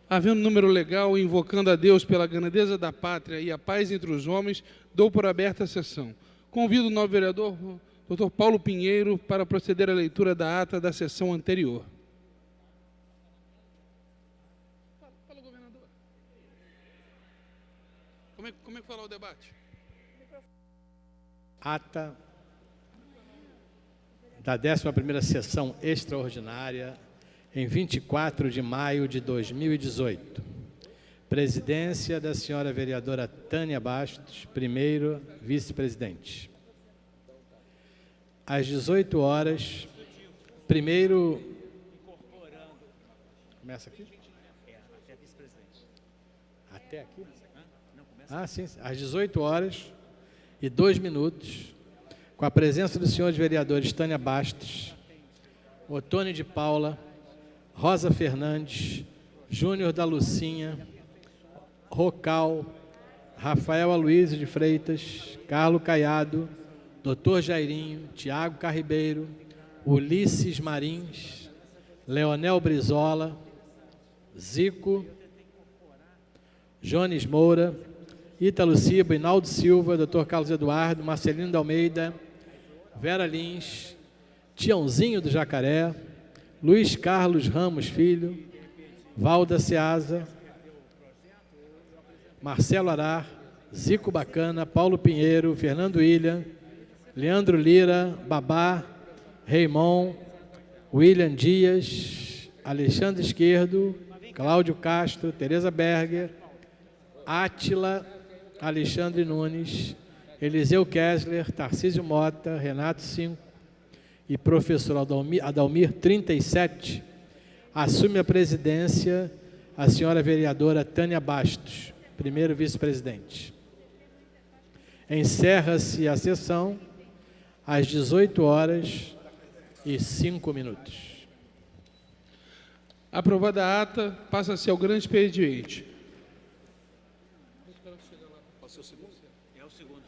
Havendo número legal e invocando a Deus pela grandeza da pátria e a paz entre os homens, dou por aberta a sessão. Convido o novo vereador, Dr. Paulo Pinheiro, para proceder à leitura da ata da sessão anterior. Fala, governador. Como é que fala o debate? Ata da 11ª sessão extraordinária, em 24 de maio de 2018. Presidência da senhora vereadora Tânia Bastos, primeiro vice-presidente. Às 18 horas, primeiro... Começa aqui? Até vice-presidente. Até aqui? Ah, sim. Às 18 horas e 2 minutos, com a presença dos senhores vereadores Tânia Bastos, Otônio de Paula, Rosa Fernandes, Júnior da Lucinha, Rocal, Rafael Aloysio de Freitas, Carlos Caiado, Dr. Jairinho, Tiago Carribeiro, Ulisses Marins, Leonel Brizola, Zico, Jones Moura, Ítalo Ciba, Hinaldo Silva, Dr. Carlos Eduardo, Marcelino de Almeida, Vera Lins, Tiãozinho do Jacaré, Luiz Carlos Ramos Filho, Valda Ceasa, Marcelo Arar, Zico Bacana, Paulo Pinheiro, Fernando William, Leandro Lira, Babá, Raimon, William Dias, Alexandre Esquerdo, Cláudio Castro, Tereza Berger, Átila, Alexandre Nunes, Eliseu Kessler, Tarcísio Mota, Renato Cinco e professor Adalmir 37, assume a presidência a senhora vereadora Tânia Bastos, primeiro vice-presidente. Encerra-se a sessão às 18 horas e 5 minutos. Aprovada a ata, passa-se ao grande expediente. Pode ser o segundo? É o segundo.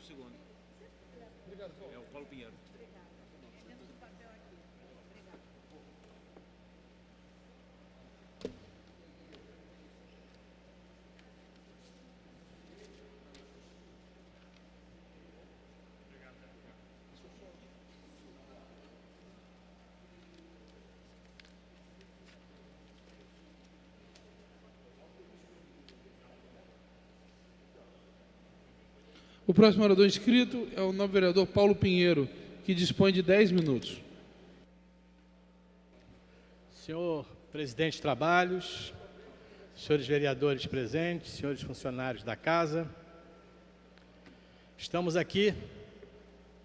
É o Paulo Pinheiro. O próximo orador inscrito é o novo vereador Paulo Pinheiro, que dispõe de 10 minutos. Senhor presidente de trabalhos, senhores vereadores presentes, senhores funcionários da casa, estamos aqui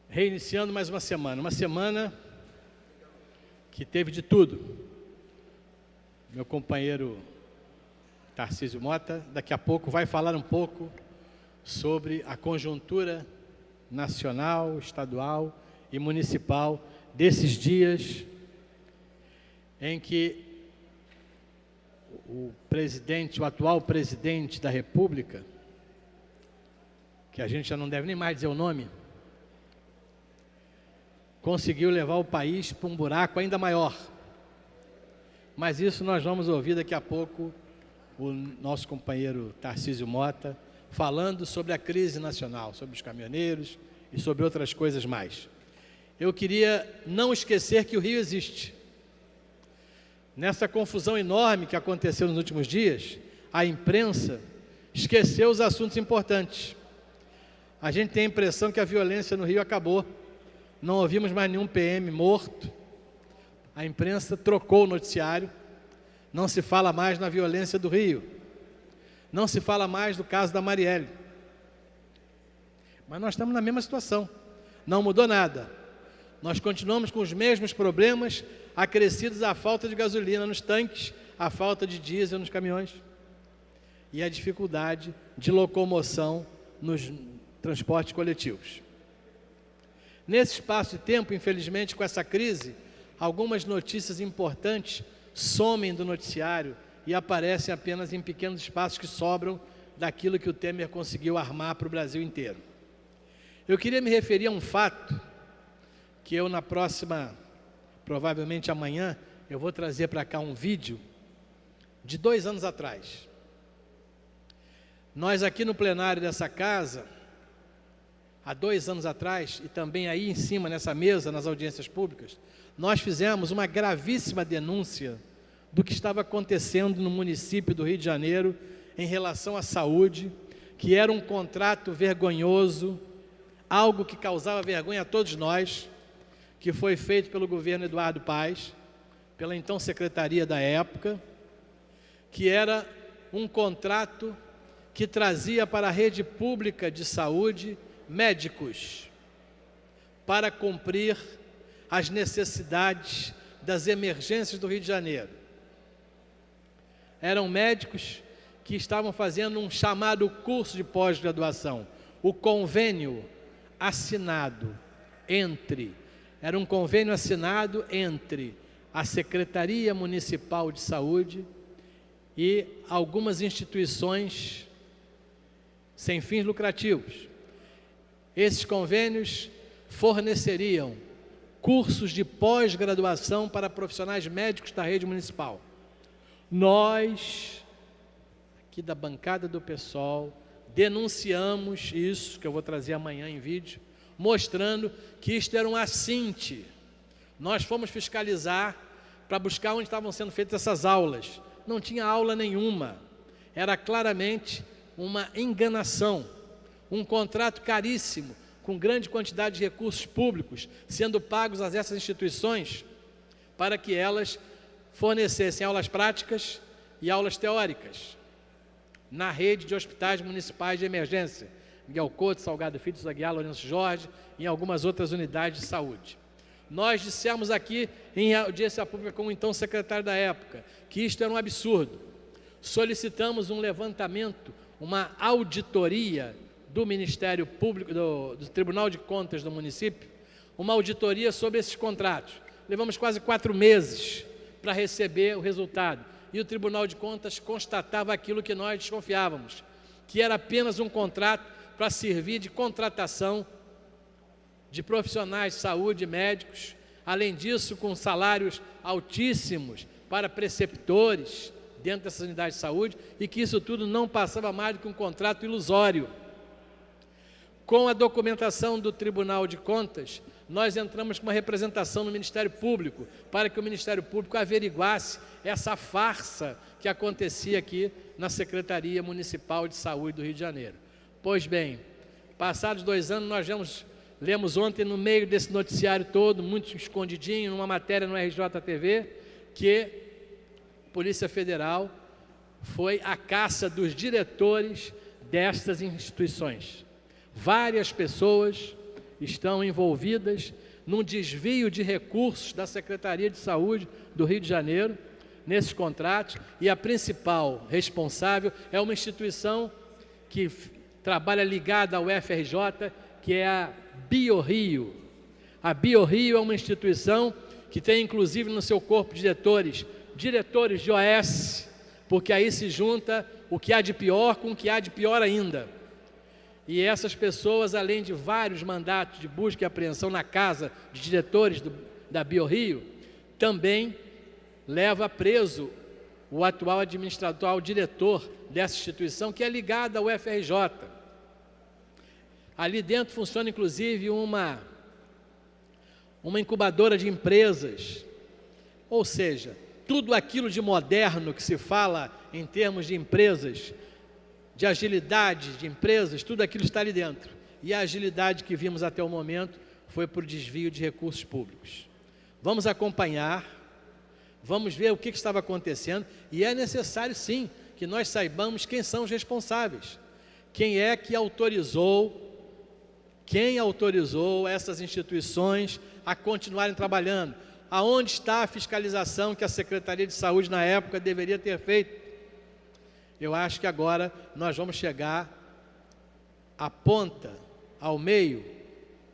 reiniciando mais uma semana que teve de tudo. Meu companheiro Tarcísio Mota, daqui a pouco vai falar um pouco sobre a conjuntura nacional, estadual e municipal desses dias em que o atual presidente da República, que a gente já não deve nem mais dizer o nome, conseguiu levar o país para um buraco ainda maior. Mas isso nós vamos ouvir daqui a pouco o nosso companheiro Tarcísio Mota, falando sobre a crise nacional, sobre os caminhoneiros e sobre outras coisas mais. Eu queria não esquecer que o Rio existe. Nessa confusão enorme que aconteceu nos últimos dias, a imprensa esqueceu os assuntos importantes. A gente tem a impressão que a violência no Rio acabou. Não ouvimos mais nenhum PM morto. A imprensa trocou o noticiário. Não se fala mais na violência do Rio. Não se fala mais do caso da Marielle. Mas nós estamos na mesma situação. Não mudou nada. Nós continuamos com os mesmos problemas, acrescidos à falta de gasolina nos tanques, à falta de diesel nos caminhões e a dificuldade de locomoção nos transportes coletivos. Nesse espaço de tempo, infelizmente, com essa crise, algumas notícias importantes somem do noticiário e aparecem apenas em pequenos espaços que sobram daquilo que o Temer conseguiu armar para o Brasil inteiro. Eu queria me referir a um fato que eu, na próxima, provavelmente amanhã, eu vou trazer para cá um vídeo de 2 anos atrás. Nós aqui no plenário dessa casa, há 2 anos atrás, e também aí em cima nessa mesa, nas audiências públicas, nós fizemos uma gravíssima denúncia do que estava acontecendo no município do Rio de Janeiro em relação à saúde, que era um contrato vergonhoso, algo que causava vergonha a todos nós, que foi feito pelo governo Eduardo Paes, pela então secretaria da época, que era um contrato que trazia para a rede pública de saúde médicos para cumprir as necessidades das emergências do Rio de Janeiro. Eram médicos que estavam fazendo um chamado curso de pós-graduação. O convênio assinado era um convênio assinado entre a Secretaria Municipal de Saúde e algumas instituições sem fins lucrativos. Esses convênios forneceriam cursos de pós-graduação para profissionais médicos da rede municipal. Nós, aqui da bancada do PSOL, denunciamos isso, que eu vou trazer amanhã em vídeo, mostrando que isto era um assinte. Nós fomos fiscalizar para buscar onde estavam sendo feitas essas aulas. Não tinha aula nenhuma. Era claramente uma enganação, um contrato caríssimo, com grande quantidade de recursos públicos sendo pagos a essas instituições para que elas fornecessem aulas práticas e aulas teóricas na rede de hospitais municipais de emergência, Miguel Couto, Salgado Filho, Zaguiar, Lourenço Jorge, e em algumas outras unidades de saúde. Nós dissemos aqui, em audiência pública com o então secretário da época, que isto era um absurdo. Solicitamos um levantamento, uma auditoria do Ministério Público, do Tribunal de Contas do município, uma auditoria sobre esses contratos. Levamos quase 4 meses para receber o resultado. E o Tribunal de Contas constatava aquilo que nós desconfiávamos, que era apenas um contrato para servir de contratação de profissionais de saúde, médicos, além disso com salários altíssimos para preceptores dentro dessas unidades de saúde, e que isso tudo não passava mais do que um contrato ilusório. Com a documentação do Tribunal de Contas, nós entramos com uma representação no Ministério Público, para que o Ministério Público averiguasse essa farsa que acontecia aqui na Secretaria Municipal de Saúde do Rio de Janeiro. Pois bem, passados 2 anos, nós lemos ontem no meio desse noticiário todo, muito escondidinho, numa matéria no RJTV, que a Polícia Federal foi à caça dos diretores destas instituições. Várias pessoas estão envolvidas num desvio de recursos da Secretaria de Saúde do Rio de Janeiro, nesses contratos, e a principal responsável é uma instituição que trabalha ligada ao UFRJ, que é a BioRio. A BioRio é uma instituição que tem inclusive no seu corpo diretores de OS, porque aí se junta o que há de pior com o que há de pior ainda. E essas pessoas, além de vários mandatos de busca e apreensão na casa de diretores da BioRio, também leva preso o atual administrador, o diretor dessa instituição, que é ligado ao UFRJ. Ali dentro funciona inclusive uma incubadora de empresas, ou seja, tudo aquilo de moderno que se fala em termos de empresas, de agilidade de empresas, tudo aquilo está ali dentro. E a agilidade que vimos até o momento foi por desvio de recursos públicos. Vamos acompanhar, vamos ver o que estava acontecendo, e é necessário sim que nós saibamos quem são os responsáveis, quem é que autorizou, quem autorizou essas instituições a continuarem trabalhando, aonde está a fiscalização que a Secretaria de Saúde na época deveria ter feito. Eu acho que agora nós vamos chegar à ponta, ao meio,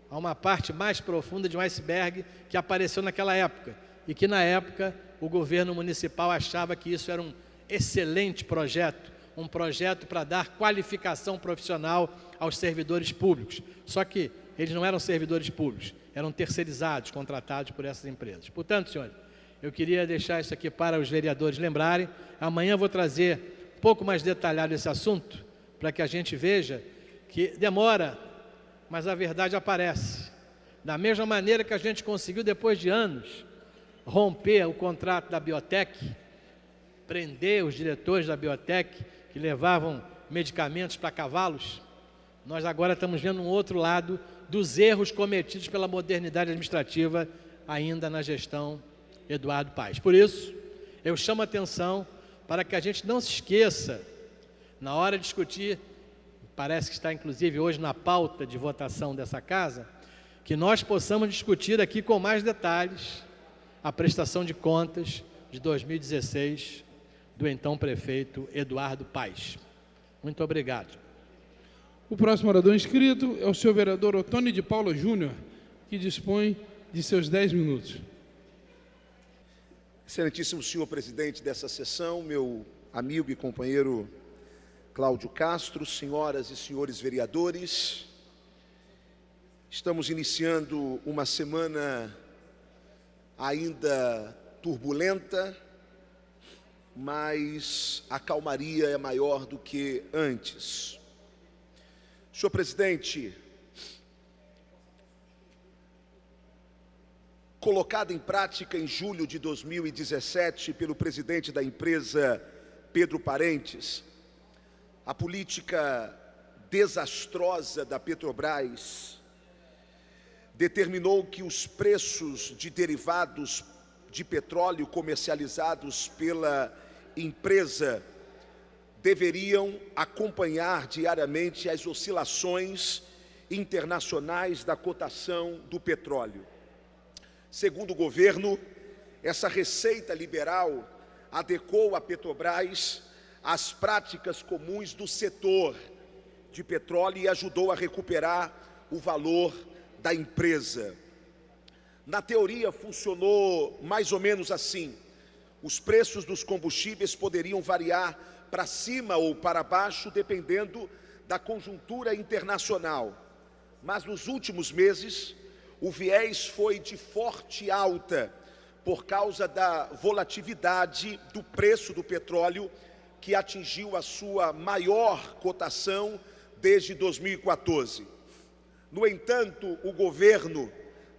a uma parte mais profunda de um iceberg que apareceu naquela época, e que na época o governo municipal achava que isso era um excelente projeto, um projeto para dar qualificação profissional aos servidores públicos. Só que eles não eram servidores públicos, eram terceirizados, contratados por essas empresas. Portanto, senhores, Eu queria deixar isso aqui para os vereadores lembrarem. Amanhã eu vou trazer um pouco mais detalhado esse assunto, para que a gente veja que demora, mas a verdade aparece. Da mesma maneira que a gente conseguiu, depois de anos, romper o contrato da Biotech, prender os diretores da Biotech que levavam medicamentos para cavalos, nós agora estamos vendo um outro lado dos erros cometidos pela modernidade administrativa ainda na gestão Eduardo Paes. Por isso, eu chamo a atenção para que a gente não se esqueça, na hora de discutir, parece que está inclusive hoje na pauta de votação dessa casa, que nós possamos discutir aqui com mais detalhes a prestação de contas de 2016 do então prefeito Eduardo Paes. Muito obrigado. O próximo orador inscrito é o senhor vereador Otônio de Paula Júnior, que dispõe de seus 10 minutos. Excelentíssimo senhor presidente dessa sessão, meu amigo e companheiro Cláudio Castro, senhoras e senhores vereadores, estamos iniciando uma semana ainda turbulenta, mas a calmaria é maior do que antes. Senhor presidente, colocada em prática em julho de 2017 pelo presidente da empresa, Pedro Parentes, a política desastrosa da Petrobras determinou que os preços de derivados de petróleo comercializados pela empresa deveriam acompanhar diariamente as oscilações internacionais da cotação do petróleo. Segundo o governo, essa receita liberal adequou a Petrobras às práticas comuns do setor de petróleo e ajudou a recuperar o valor da empresa. Na teoria, funcionou mais ou menos assim: os preços dos combustíveis poderiam variar para cima ou para baixo, dependendo da conjuntura internacional. Mas nos últimos meses, o viés foi de forte alta, por causa da volatilidade do preço do petróleo, que atingiu a sua maior cotação desde 2014. No entanto, o governo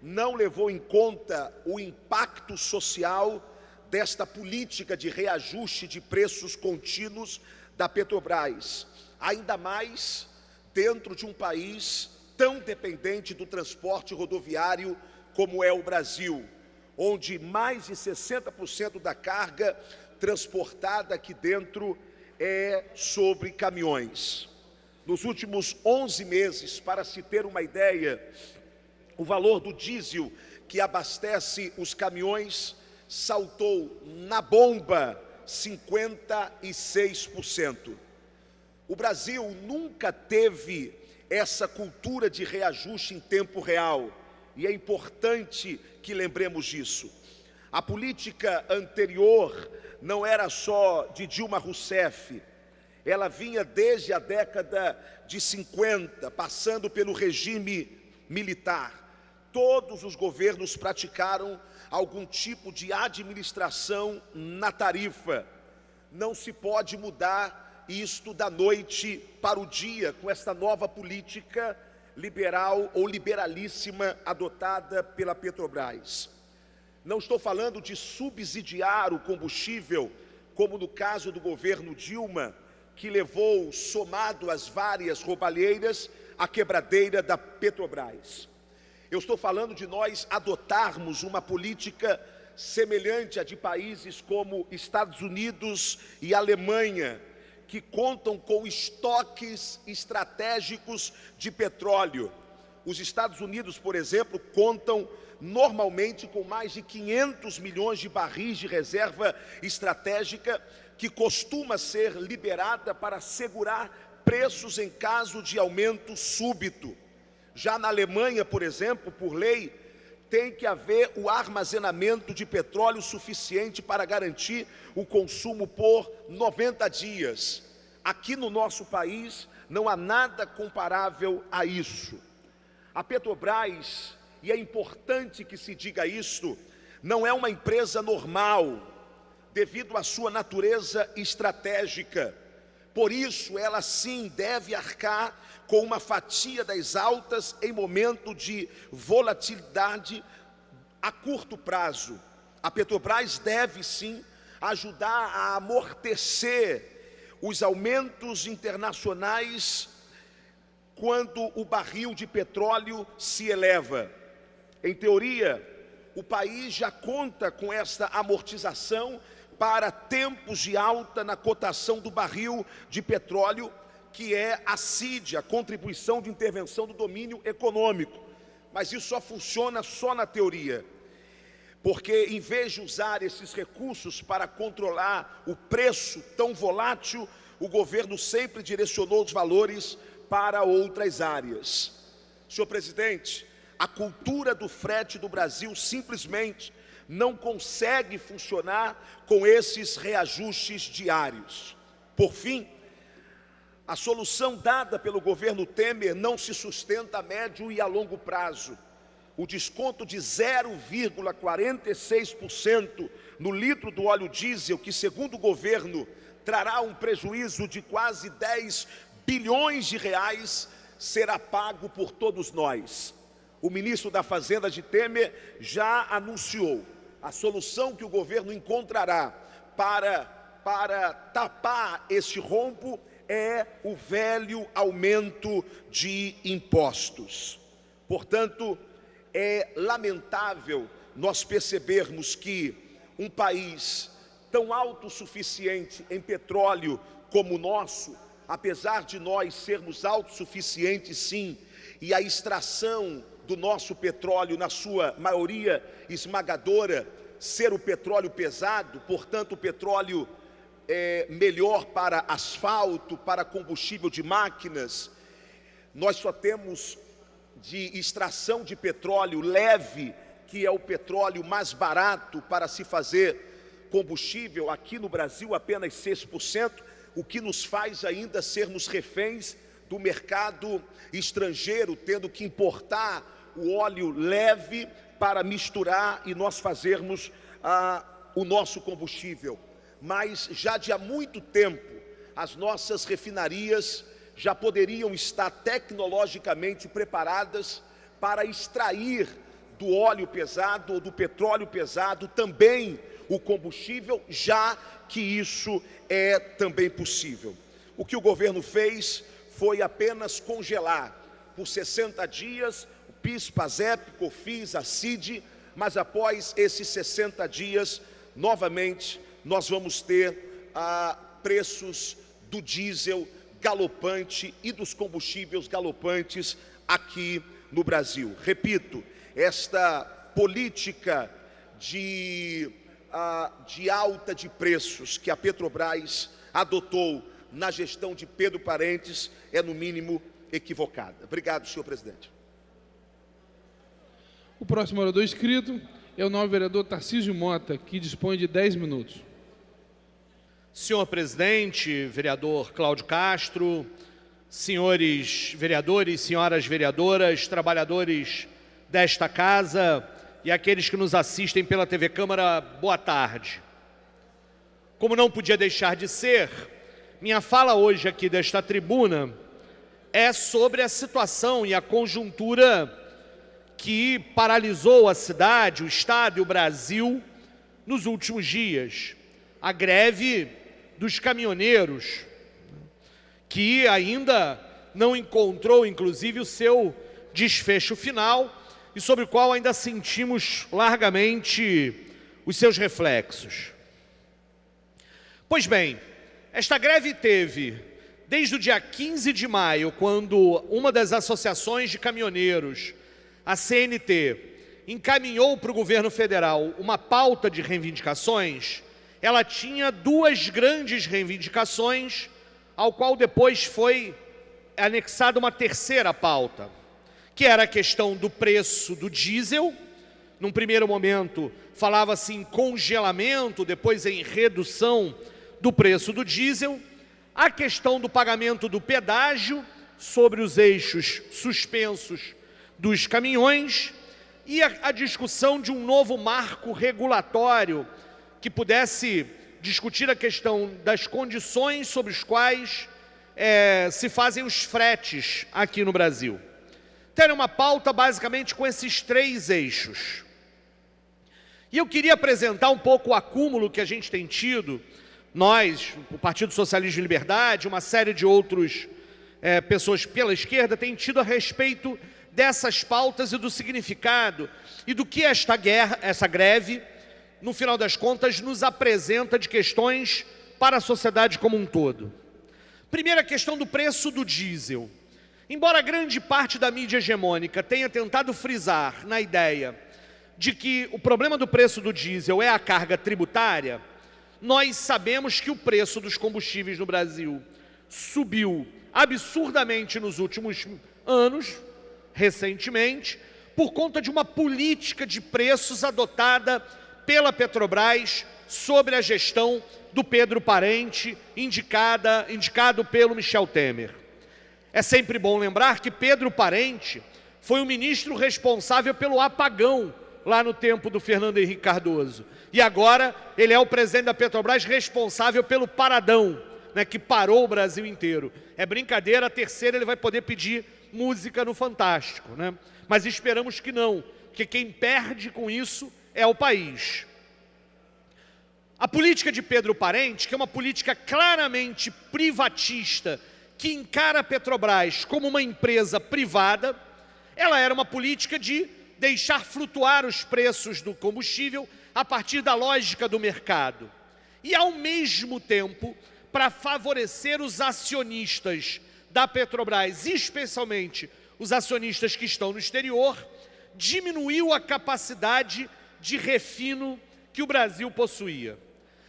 não levou em conta o impacto social desta política de reajuste de preços contínuos da Petrobras, ainda mais dentro de um país tão dependente do transporte rodoviário como é o Brasil, onde mais de 60% da carga transportada aqui dentro é sobre caminhões. Nos últimos 11 meses, para se ter uma ideia, o valor do diesel que abastece os caminhões saltou na bomba 56%. O Brasil nunca teve essa cultura de reajuste em tempo real, e é importante que lembremos disso. A política anterior não era só de Dilma Rousseff, ela vinha desde a década de 50, passando pelo regime militar. Todos os governos praticaram algum tipo de administração na tarifa. Não se pode mudar isto da noite para o dia com esta nova política liberal ou liberalíssima adotada pela Petrobras. Não estou falando de subsidiar o combustível, como no caso do governo Dilma, que levou, somado às várias roubalheiras, a quebradeira da Petrobras. Eu estou falando de nós adotarmos uma política semelhante à de países como Estados Unidos e Alemanha, que contam com estoques estratégicos de petróleo. Os Estados Unidos, por exemplo, contam normalmente com mais de 500 milhões de barris de reserva estratégica, que costuma ser liberada para assegurar preços em caso de aumento súbito. Já na Alemanha, por exemplo, por lei, tem que haver o armazenamento de petróleo suficiente para garantir o consumo por 90 dias. Aqui no nosso país não há nada comparável a isso. A Petrobras, e é importante que se diga isso, Não é uma empresa normal, devido à sua natureza estratégica. Por isso, ela sim deve arcar com uma fatia das altas em momento de volatilidade a curto prazo. A Petrobras deve sim ajudar a amortecer os aumentos internacionais quando o barril de petróleo se eleva. Em teoria, o país já conta com esta amortização para tempos de alta na cotação do barril de petróleo, que é a CID, a Contribuição de Intervenção do Domínio Econômico. Mas isso só funciona só na teoria, porque em vez de usar esses recursos para controlar o preço tão volátil, o governo sempre direcionou os valores para outras áreas. Senhor presidente, a cultura do frete do Brasil simplesmente não consegue funcionar com esses reajustes diários. Por fim, a solução dada pelo governo Temer não se sustenta a médio e a longo prazo. O desconto de 0,46% no litro do óleo diesel, que segundo o governo trará um prejuízo de quase 10 bilhões de reais, será pago por todos nós. O ministro da Fazenda de Temer já anunciou a solução que o governo encontrará para tapar este rombo é o velho aumento de impostos. Portanto, é lamentável nós percebermos que um país tão autossuficiente em petróleo como o nosso, apesar de nós sermos autossuficientes sim, e a extração do nosso petróleo, na sua maioria esmagadora, ser o petróleo pesado, portanto o petróleo melhor para asfalto, para combustível de máquinas, nós só temos de extração de petróleo leve, que é o petróleo mais barato para se fazer combustível, aqui no Brasil apenas 6%, o que nos faz ainda sermos reféns do mercado estrangeiro, tendo que importar o óleo leve para misturar e nós fazermos o nosso combustível. Mas já de há muito tempo, as nossas refinarias já poderiam estar tecnologicamente preparadas para extrair do óleo pesado ou do petróleo pesado também o combustível, já que isso é também possível. O que o governo fez foi apenas congelar por 60 dias o PIS, PASEP, COFINS, a CID, mas após esses 60 dias, novamente, nós vamos ter preços do diesel galopante e dos combustíveis galopantes aqui no Brasil. Repito, esta política de alta de preços que a Petrobras adotou na gestão de Pedro Parentes é, no mínimo, equivocada. Obrigado, senhor presidente. O próximo orador inscrito é o novo vereador Tarcísio Mota, que dispõe de 10 minutos. Senhor presidente, vereador Cláudio Castro, senhores vereadores, senhoras vereadoras, trabalhadores desta casa e aqueles que nos assistem pela TV Câmara, boa tarde. Como não podia deixar de ser, minha fala hoje aqui desta tribuna é sobre a situação e a conjuntura que paralisou a cidade, o Estado e o Brasil nos últimos dias. A greve dos caminhoneiros, que ainda não encontrou, inclusive, o seu desfecho final e sobre o qual ainda sentimos largamente os seus reflexos. Pois bem, esta greve teve, desde o dia 15 de maio, quando uma das associações de caminhoneiros, a CNT, encaminhou para o governo federal uma pauta de reivindicações. Ela tinha duas grandes reivindicações, ao qual depois foi anexada uma terceira pauta, que era a questão do preço do diesel. Num primeiro momento falava-se em congelamento, depois em redução do preço do diesel, a questão do pagamento do pedágio sobre os eixos suspensos dos caminhões e a discussão de um novo marco regulatório que pudesse discutir a questão das condições sobre as quais se fazem os fretes aqui no Brasil. Então, era uma pauta basicamente com esses 3 eixos. E eu queria apresentar um pouco o acúmulo que a gente tem tido, nós, o Partido Socialista de Liberdade, uma série de outras pessoas pela esquerda, têm tido a respeito dessas pautas e do significado e do que essa greve, no final das contas, nos apresenta de questões para a sociedade como um todo. Primeira questão do preço do diesel. Embora grande parte da mídia hegemônica tenha tentado frisar na ideia de que o problema do preço do diesel é a carga tributária, nós sabemos que o preço dos combustíveis no Brasil subiu absurdamente nos últimos anos, recentemente, por conta de uma política de preços adotada pela Petrobras sobre a gestão do Pedro Parente, indicado pelo Michel Temer. É sempre bom lembrar que Pedro Parente foi o ministro responsável pelo apagão lá no tempo do Fernando Henrique Cardoso. E agora ele é o presidente da Petrobras responsável pelo paradão, né, que parou o Brasil inteiro. É brincadeira, a terceira ele vai poder pedir música no Fantástico, né? Mas esperamos que não, porque quem perde com isso é o país. A política de Pedro Parente, que é uma política claramente privatista, que encara a Petrobras como uma empresa privada, ela era uma política de deixar flutuar os preços do combustível a partir da lógica do mercado. E, ao mesmo tempo, para favorecer os acionistas da Petrobras, especialmente os acionistas que estão no exterior, diminuiu a capacidade de refino que o Brasil possuía.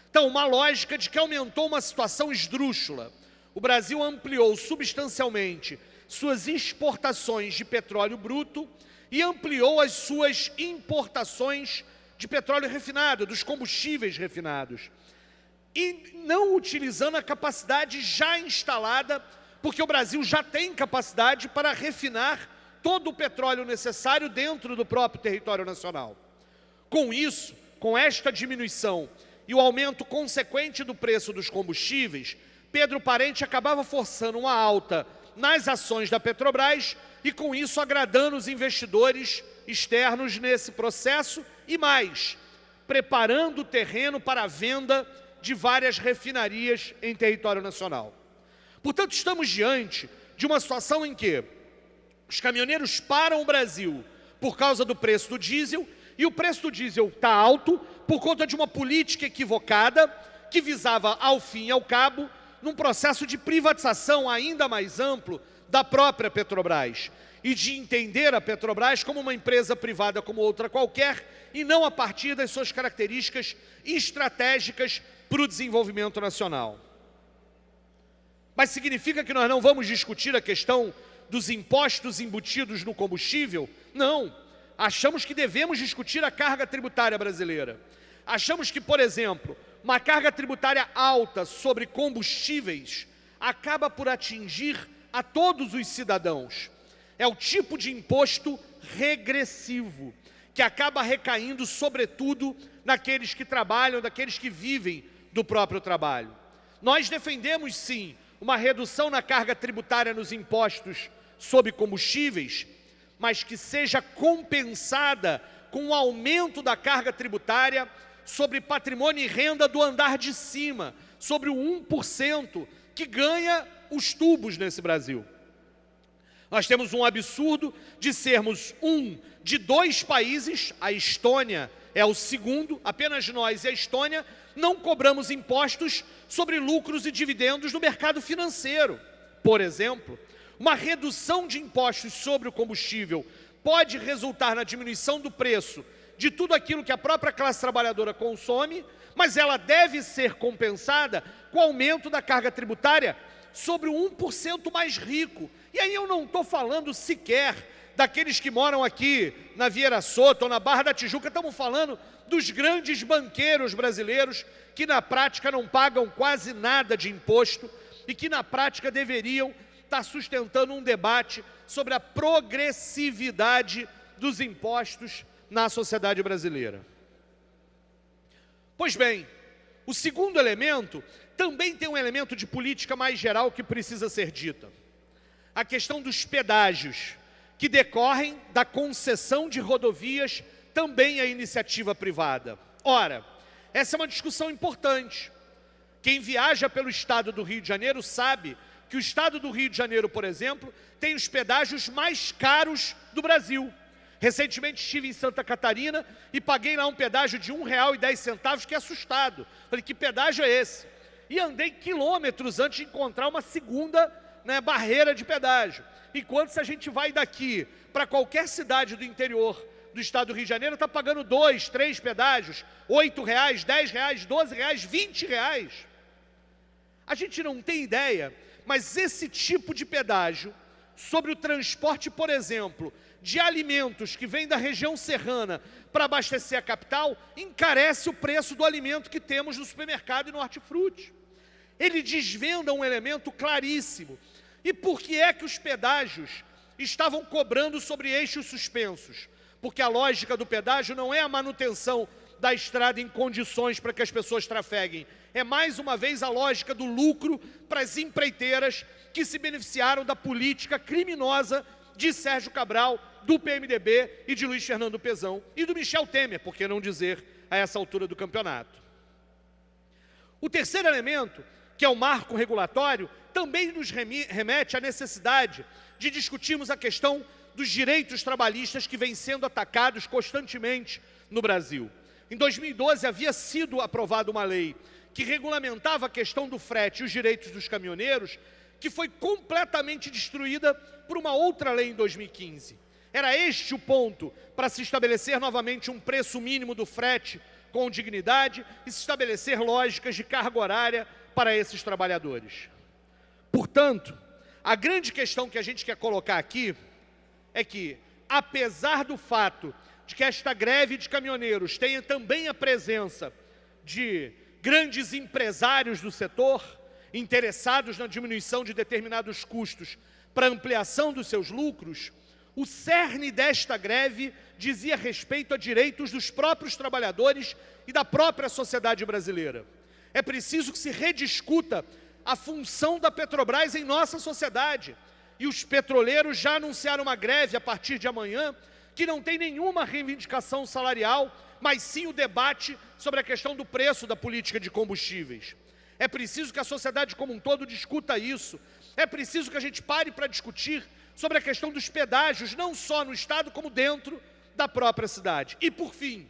Então, uma lógica de que aumentou uma situação esdrúxula. O Brasil ampliou substancialmente suas exportações de petróleo bruto e ampliou as suas importações de petróleo refinado, dos combustíveis refinados. E não utilizando a capacidade já instalada, porque o Brasil já tem capacidade para refinar todo o petróleo necessário dentro do próprio território nacional. Com isso, com esta diminuição e o aumento consequente do preço dos combustíveis, Pedro Parente acabava forçando uma alta nas ações da Petrobras e, com isso, agradando os investidores externos nesse processo e mais, preparando o terreno para a venda de várias refinarias em território nacional. Portanto, estamos diante de uma situação em que os caminhoneiros param o Brasil por causa do preço do diesel, e o preço do diesel está alto por conta de uma política equivocada que visava, ao fim e ao cabo, num processo de privatização ainda mais amplo da própria Petrobras e de entender a Petrobras como uma empresa privada como outra qualquer e não a partir das suas características estratégicas para o desenvolvimento nacional. Mas significa que nós não vamos discutir a questão dos impostos embutidos no combustível? Não. Achamos que devemos discutir a carga tributária brasileira. Achamos que, por exemplo, uma carga tributária alta sobre combustíveis acaba por atingir a todos os cidadãos. É o tipo de imposto regressivo, que acaba recaindo, sobretudo, naqueles que trabalham, daqueles que vivem do próprio trabalho. Nós defendemos, sim, uma redução na carga tributária nos impostos sobre combustíveis, mas que seja compensada com o aumento da carga tributária sobre patrimônio e renda do andar de cima, sobre o 1% que ganha os tubos nesse Brasil. Nós temos um absurdo de sermos um de 2 países, a Estônia é o segundo, apenas nós e a Estônia não cobramos impostos sobre lucros e dividendos no mercado financeiro. Por exemplo, uma redução de impostos sobre o combustível pode resultar na diminuição do preço de tudo aquilo que a própria classe trabalhadora consome, mas ela deve ser compensada com o aumento da carga tributária sobre o 1% mais rico. E aí eu não estou falando sequer daqueles que moram aqui na Vieira Soto ou na Barra da Tijuca, estamos falando dos grandes banqueiros brasileiros que na prática não pagam quase nada de imposto e que na prática deveriam estar sustentando um debate sobre a progressividade dos impostos na sociedade brasileira. Pois bem, o segundo elemento também tem um elemento de política mais geral que precisa ser dita. A questão dos pedágios, que decorrem da concessão de rodovias também à iniciativa privada. Ora, essa é uma discussão importante. Quem viaja pelo estado do Rio de Janeiro sabe que o estado do Rio de Janeiro, por exemplo, tem os pedágios mais caros do Brasil. Recentemente estive em Santa Catarina e paguei lá um pedágio de R$ 1,10, fiquei assustado. Falei, que pedágio é esse? E andei quilômetros antes de encontrar uma segunda, barreira de pedágio. Enquanto se a gente vai daqui para qualquer cidade do interior do estado do Rio de Janeiro, está pagando 2, 3 pedágios, R$ 8, R$ 10, R$ 12, R$ 20. A gente não tem ideia, mas esse tipo de pedágio, sobre o transporte, por exemplo, de alimentos que vêm da região serrana para abastecer a capital, encarece o preço do alimento que temos no supermercado e no hortifruti. Ele desvenda um elemento claríssimo. E por que é que os pedágios estavam cobrando sobre eixos suspensos? Porque a lógica do pedágio não é a manutenção da estrada em condições para que as pessoas trafeguem. É mais uma vez a lógica do lucro para as empreiteiras que se beneficiaram da política criminosa de Sérgio Cabral, do PMDB e de Luiz Fernando Pezão e do Michel Temer, por que não dizer a essa altura do campeonato. O terceiro elemento, que é o marco regulatório, também nos remete à necessidade de discutirmos a questão dos direitos trabalhistas que vêm sendo atacados constantemente no Brasil. Em 2012 havia sido aprovada uma lei que regulamentava a questão do frete e os direitos dos caminhoneiros, que foi completamente destruída por uma outra lei em 2015. Era este o ponto para se estabelecer novamente um preço mínimo do frete com dignidade e se estabelecer lógicas de carga horária para esses trabalhadores. Portanto, a grande questão que a gente quer colocar aqui é que, apesar do fato de que esta greve de caminhoneiros tenha também a presença de grandes empresários do setor, interessados na diminuição de determinados custos para ampliação dos seus lucros, o cerne desta greve dizia respeito a direitos dos próprios trabalhadores e da própria sociedade brasileira. É preciso que se rediscuta a função da Petrobras em nossa sociedade. E os petroleiros já anunciaram uma greve a partir de amanhã, que não tem nenhuma reivindicação salarial, mas sim o debate sobre a questão do preço da política de combustíveis. É preciso que a sociedade como um todo discuta isso. É preciso que a gente pare para discutir sobre a questão dos pedágios, não só no estado, como dentro da própria cidade. E por fim,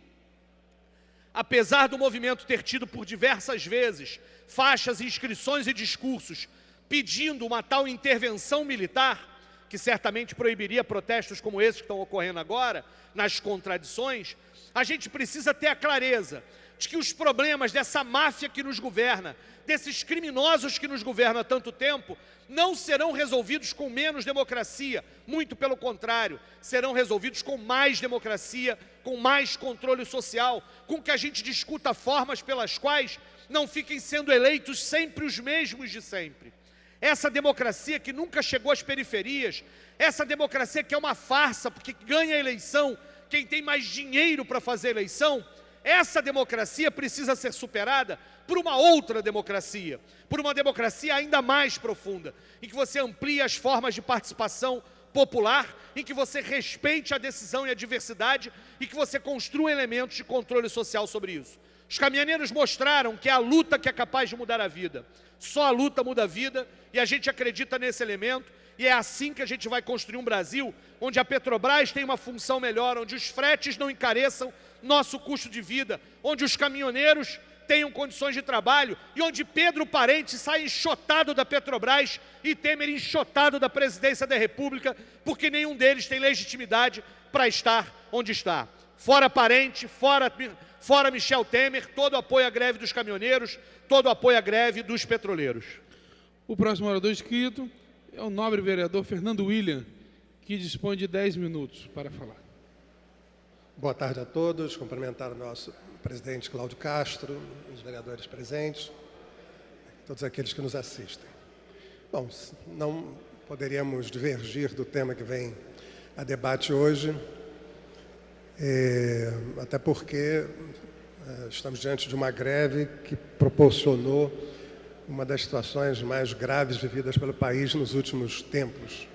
apesar do movimento ter tido por diversas vezes faixas, inscrições e discursos pedindo uma tal intervenção militar, que certamente proibiria protestos como esses que estão ocorrendo agora, nas contradições, a gente precisa ter a clareza de que os problemas dessa máfia que nos governa, desses criminosos que nos governam há tanto tempo, não serão resolvidos com menos democracia, muito pelo contrário, serão resolvidos com mais democracia, com mais controle social, com que a gente discuta formas pelas quais não fiquem sendo eleitos sempre os mesmos de sempre. Essa democracia que nunca chegou às periferias, essa democracia que é uma farsa, porque ganha a eleição quem tem mais dinheiro para fazer a eleição, essa democracia precisa ser superada por uma outra democracia, por uma democracia ainda mais profunda, em que você amplie as formas de participação popular, em que você respeite a decisão e a diversidade e que você construa elementos de controle social sobre isso. Os caminhoneiros mostraram que é a luta que é capaz de mudar a vida. Só a luta muda a vida e a gente acredita nesse elemento e é assim que a gente vai construir um Brasil onde a Petrobras tem uma função melhor, onde os fretes não encareçam nosso custo de vida, onde os caminhoneiros tenham condições de trabalho e onde Pedro Parente sai enxotado da Petrobras e Temer enxotado da presidência da República, porque nenhum deles tem legitimidade para estar onde está. Fora Parente, fora Michel Temer, todo apoio à greve dos caminhoneiros, todo apoio à greve dos petroleiros. O próximo orador inscrito é o nobre vereador Fernando William, que dispõe de 10 minutos para falar. Boa tarde a todos, cumprimentar o nosso presidente Cláudio Castro, os vereadores presentes, todos aqueles que nos assistem. Bom, não poderíamos divergir do tema que vem a debate hoje. até porque estamos diante de uma greve que proporcionou uma das situações mais graves vividas pelo país nos últimos tempos.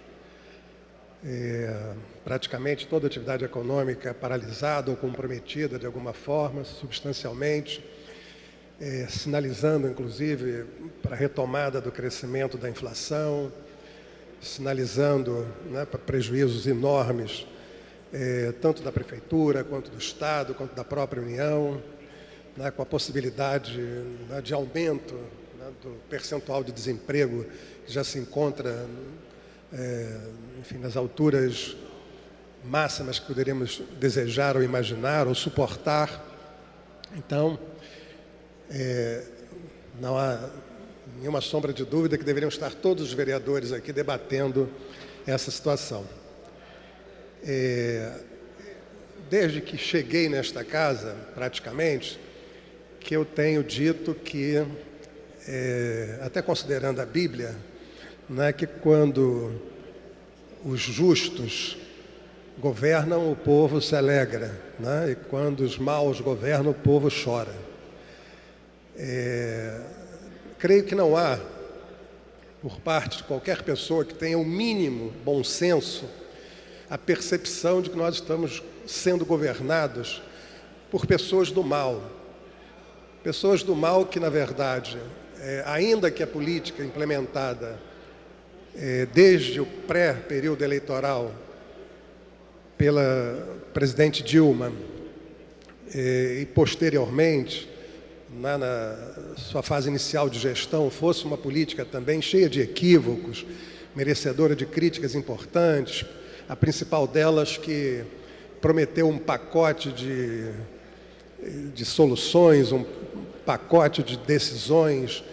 Praticamente toda a atividade econômica paralisada ou comprometida de alguma forma, substancialmente, sinalizando, inclusive, para a retomada do crescimento da inflação, sinalizando, né, para prejuízos enormes, tanto da Prefeitura, quanto do Estado, quanto da própria União, né, com a possibilidade, né, de aumento, né, do percentual de desemprego que já se encontra, enfim, nas alturas máximas que poderíamos desejar ou imaginar ou suportar. Então, não há nenhuma sombra de dúvida que deveriam estar todos os vereadores aqui debatendo essa situação. Desde que cheguei nesta casa, praticamente, que eu tenho dito que, até considerando a Bíblia, né, que quando os justos governam, o povo se alegra, né, e quando os maus governam, o povo chora. Creio que não há, por parte de qualquer pessoa que tenha o mínimo bom senso, a percepção de que nós estamos sendo governados por pessoas do mal. Pessoas do mal que, na verdade, ainda que a política implementada desde o pré-período eleitoral pela presidente Dilma e posteriormente, na sua fase inicial de gestão, fosse uma política também cheia de equívocos, merecedora de críticas importantes, a principal delas que prometeu um pacote de soluções, um pacote de decisões,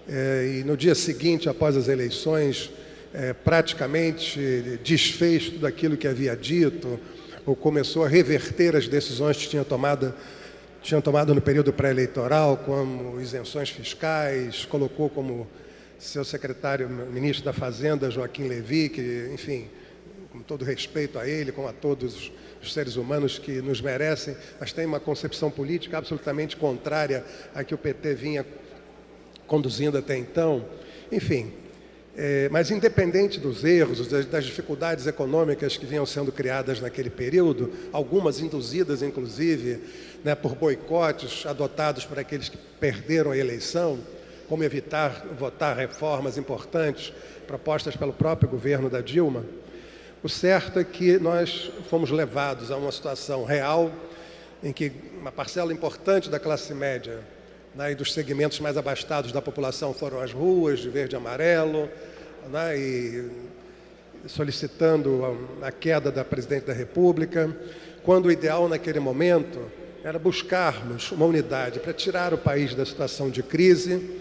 e no dia seguinte, após as eleições, praticamente desfez tudo aquilo que havia dito, ou começou a reverter as decisões que tinham tomado no período pré-eleitoral, como isenções fiscais, colocou como seu secretário, ministro da Fazenda, Joaquim Levy, que, enfim, com todo respeito a ele, como a todos os seres humanos que nos merecem, mas tem uma concepção política absolutamente contrária à que o PT vinha conduzindo até então. Enfim, mas independente dos erros, das dificuldades econômicas que vinham sendo criadas naquele período, algumas induzidas, inclusive, né, por boicotes adotados por aqueles que perderam a eleição, como evitar votar reformas importantes propostas pelo próprio governo da Dilma, o certo é que nós fomos levados a uma situação real em que uma parcela importante da classe média, né, e dos segmentos mais abastados da população foram às ruas, de verde e amarelo, né, e solicitando a queda da presidente da República, quando o ideal naquele momento era buscarmos uma unidade para tirar o país da situação de crise,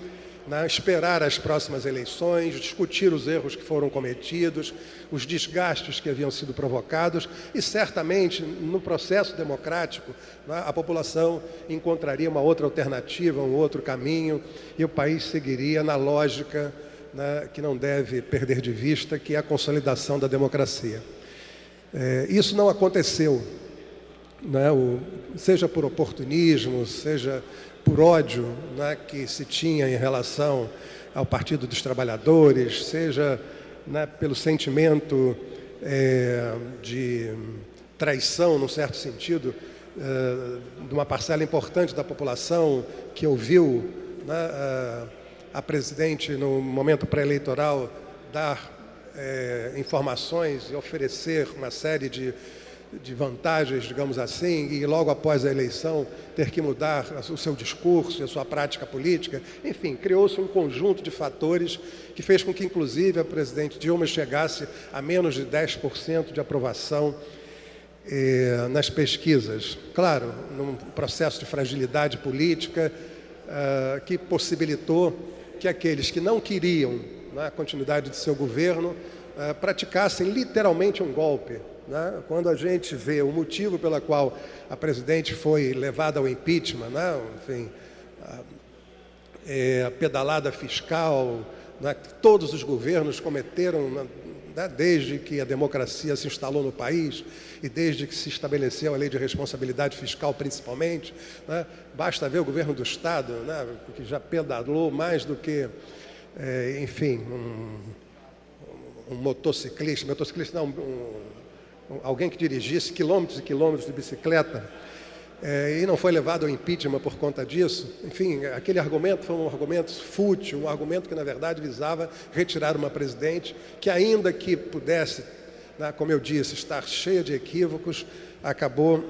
né, esperar as próximas eleições, discutir os erros que foram cometidos, os desgastes que haviam sido provocados e, certamente, no processo democrático, né, a população encontraria uma outra alternativa, um outro caminho e o país seguiria na lógica, né, que não deve perder de vista, que é a consolidação da democracia. Isso não aconteceu, né, seja por oportunismo, seja por ódio, né, que se tinha em relação ao Partido dos Trabalhadores, seja, né, pelo sentimento de traição, num certo sentido, de uma parcela importante da população que ouviu, né, a presidente, no momento pré-eleitoral, dar informações e oferecer uma série de vantagens, digamos assim, e logo após a eleição ter que mudar o seu discurso e a sua prática política. Enfim, criou-se um conjunto de fatores que fez com que, inclusive, a presidente Dilma chegasse a menos de 10% de aprovação nas pesquisas. Claro, num processo de fragilidade política que possibilitou que aqueles que não queriam, né, a continuidade de seu governo praticassem literalmente um golpe. Né? Quando a gente vê o motivo pela qual a presidente foi levada ao impeachment, né? Enfim, a pedalada fiscal, né, que todos os governos cometeram na né, desde que a democracia se instalou no país e desde que se estabeleceu a lei de responsabilidade fiscal, principalmente, né, basta ver o governo do Estado, né, que já pedalou mais do que, enfim, um motociclista não, alguém que dirigisse quilômetros e quilômetros de bicicleta, e não foi levado ao impeachment por conta disso. Enfim, aquele argumento foi um argumento fútil, um argumento que, na verdade, visava retirar uma presidente que, ainda que pudesse, né, como eu disse, estar cheia de equívocos, acabou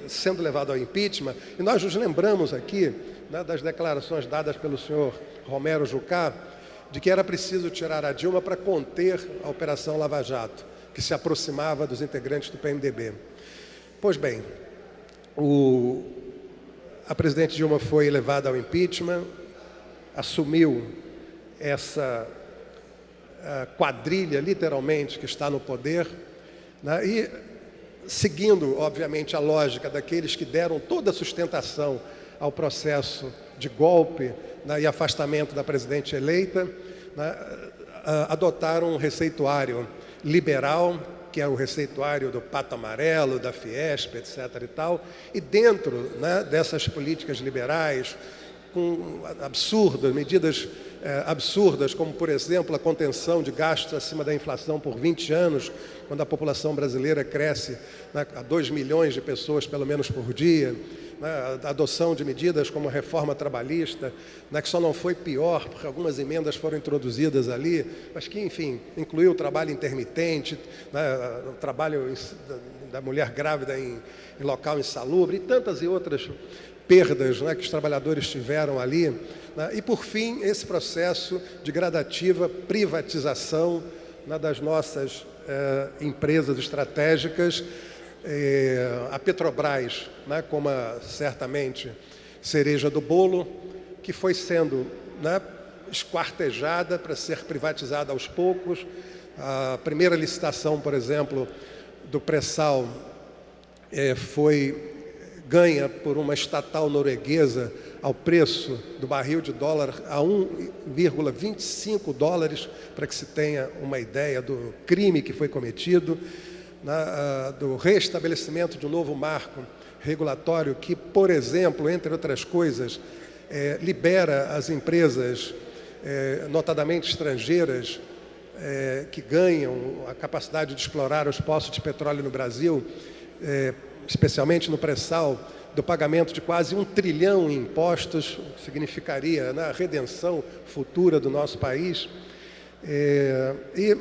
sendo levado ao impeachment. E nós nos lembramos aqui, né, das declarações dadas pelo senhor Romero Jucá, de que era preciso tirar a Dilma para conter a Operação Lava Jato, que se aproximava dos integrantes do PMDB. Pois bem, a presidente Dilma foi levada ao impeachment, assumiu essa quadrilha, literalmente, que está no poder, né, e seguindo, obviamente, a lógica daqueles que deram toda a sustentação ao processo de golpe, né, e afastamento da presidente eleita, né, adotaram um receituário liberal, que é o receituário do Pato Amarelo, da Fiesp, etc. e tal, e dentro, né, dessas políticas liberais, com medidas absurdas, como, por exemplo, a contenção de gastos acima da inflação por 20 anos, quando a população brasileira cresce, né, a 2 milhões de pessoas, pelo menos, por dia, né, a adoção de medidas como a reforma trabalhista, né, que só não foi pior, porque algumas emendas foram introduzidas ali, mas que, enfim, incluiu o trabalho intermitente, né, o trabalho da mulher grávida em local insalubre, e tantas e outras perdas, né, que os trabalhadores tiveram ali, né, e, por fim, esse processo de gradativa privatização, né, das nossas empresas estratégicas, a Petrobras, né, como certamente cereja do bolo, que foi sendo, né, esquartejada para ser privatizada aos poucos. A primeira licitação, por exemplo, do pré-sal foi ganha por uma estatal norueguesa ao preço do barril de dólar a 1,25 dólares, para que se tenha uma ideia do crime que foi cometido, do reestabelecimento de um novo marco regulatório que, por exemplo, entre outras coisas, libera as empresas, notadamente estrangeiras, que ganham a capacidade de explorar os poços de petróleo no Brasil, especialmente no pré-sal, do pagamento de quase 1 trilhão em impostos, significaria, né, a redenção futura do nosso país. E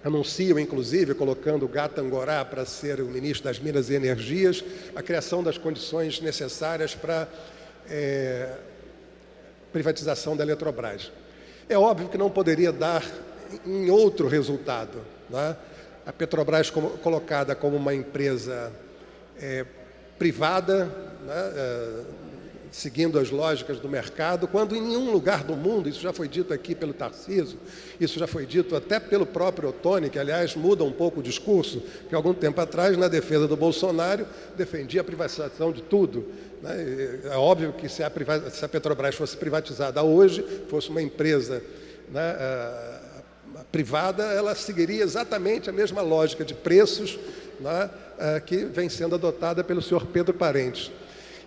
anunciam, inclusive, colocando o Gata Angorá para ser o ministro das Minas e Energias, a criação das condições necessárias para privatização da Eletrobras. É óbvio que não poderia dar em outro resultado, né? A Petrobras colocada como uma empresa privada, né, seguindo as lógicas do mercado, quando em nenhum lugar do mundo, isso já foi dito aqui pelo Tarcísio, isso já foi dito até pelo próprio Ottoni, que, aliás, muda um pouco o discurso, que algum tempo atrás, na defesa do Bolsonaro, defendia a privatização de tudo, né? É óbvio que se a Petrobras fosse privatizada hoje, fosse uma empresa, né, privada, ela seguiria exatamente a mesma lógica de preços, né, que vem sendo adotada pelo senhor Pedro Parentes.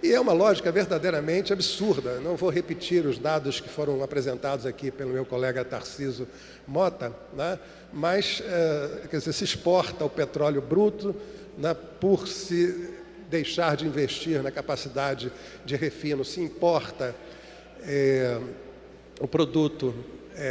E é uma lógica verdadeiramente absurda. Não vou repetir os dados que foram apresentados aqui pelo meu colega Tarcísio Mota, né? Mas quer dizer, se exporta o petróleo bruto, né, por se deixar de investir na capacidade de refino, se importa o produto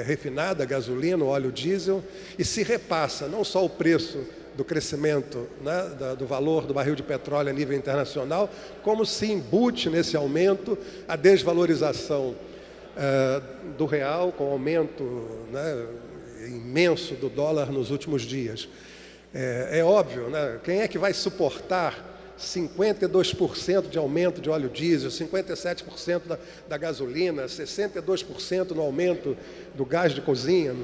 refinado, a gasolina, o óleo diesel, e se repassa não só o preço do crescimento, né, do valor do barril de petróleo a nível internacional, como se embute nesse aumento a desvalorização do real, com o aumento, né, imenso do dólar nos últimos dias. É óbvio, né, quem é que vai suportar 52% de aumento de óleo diesel, 57% da gasolina, 62% no aumento do gás de cozinha?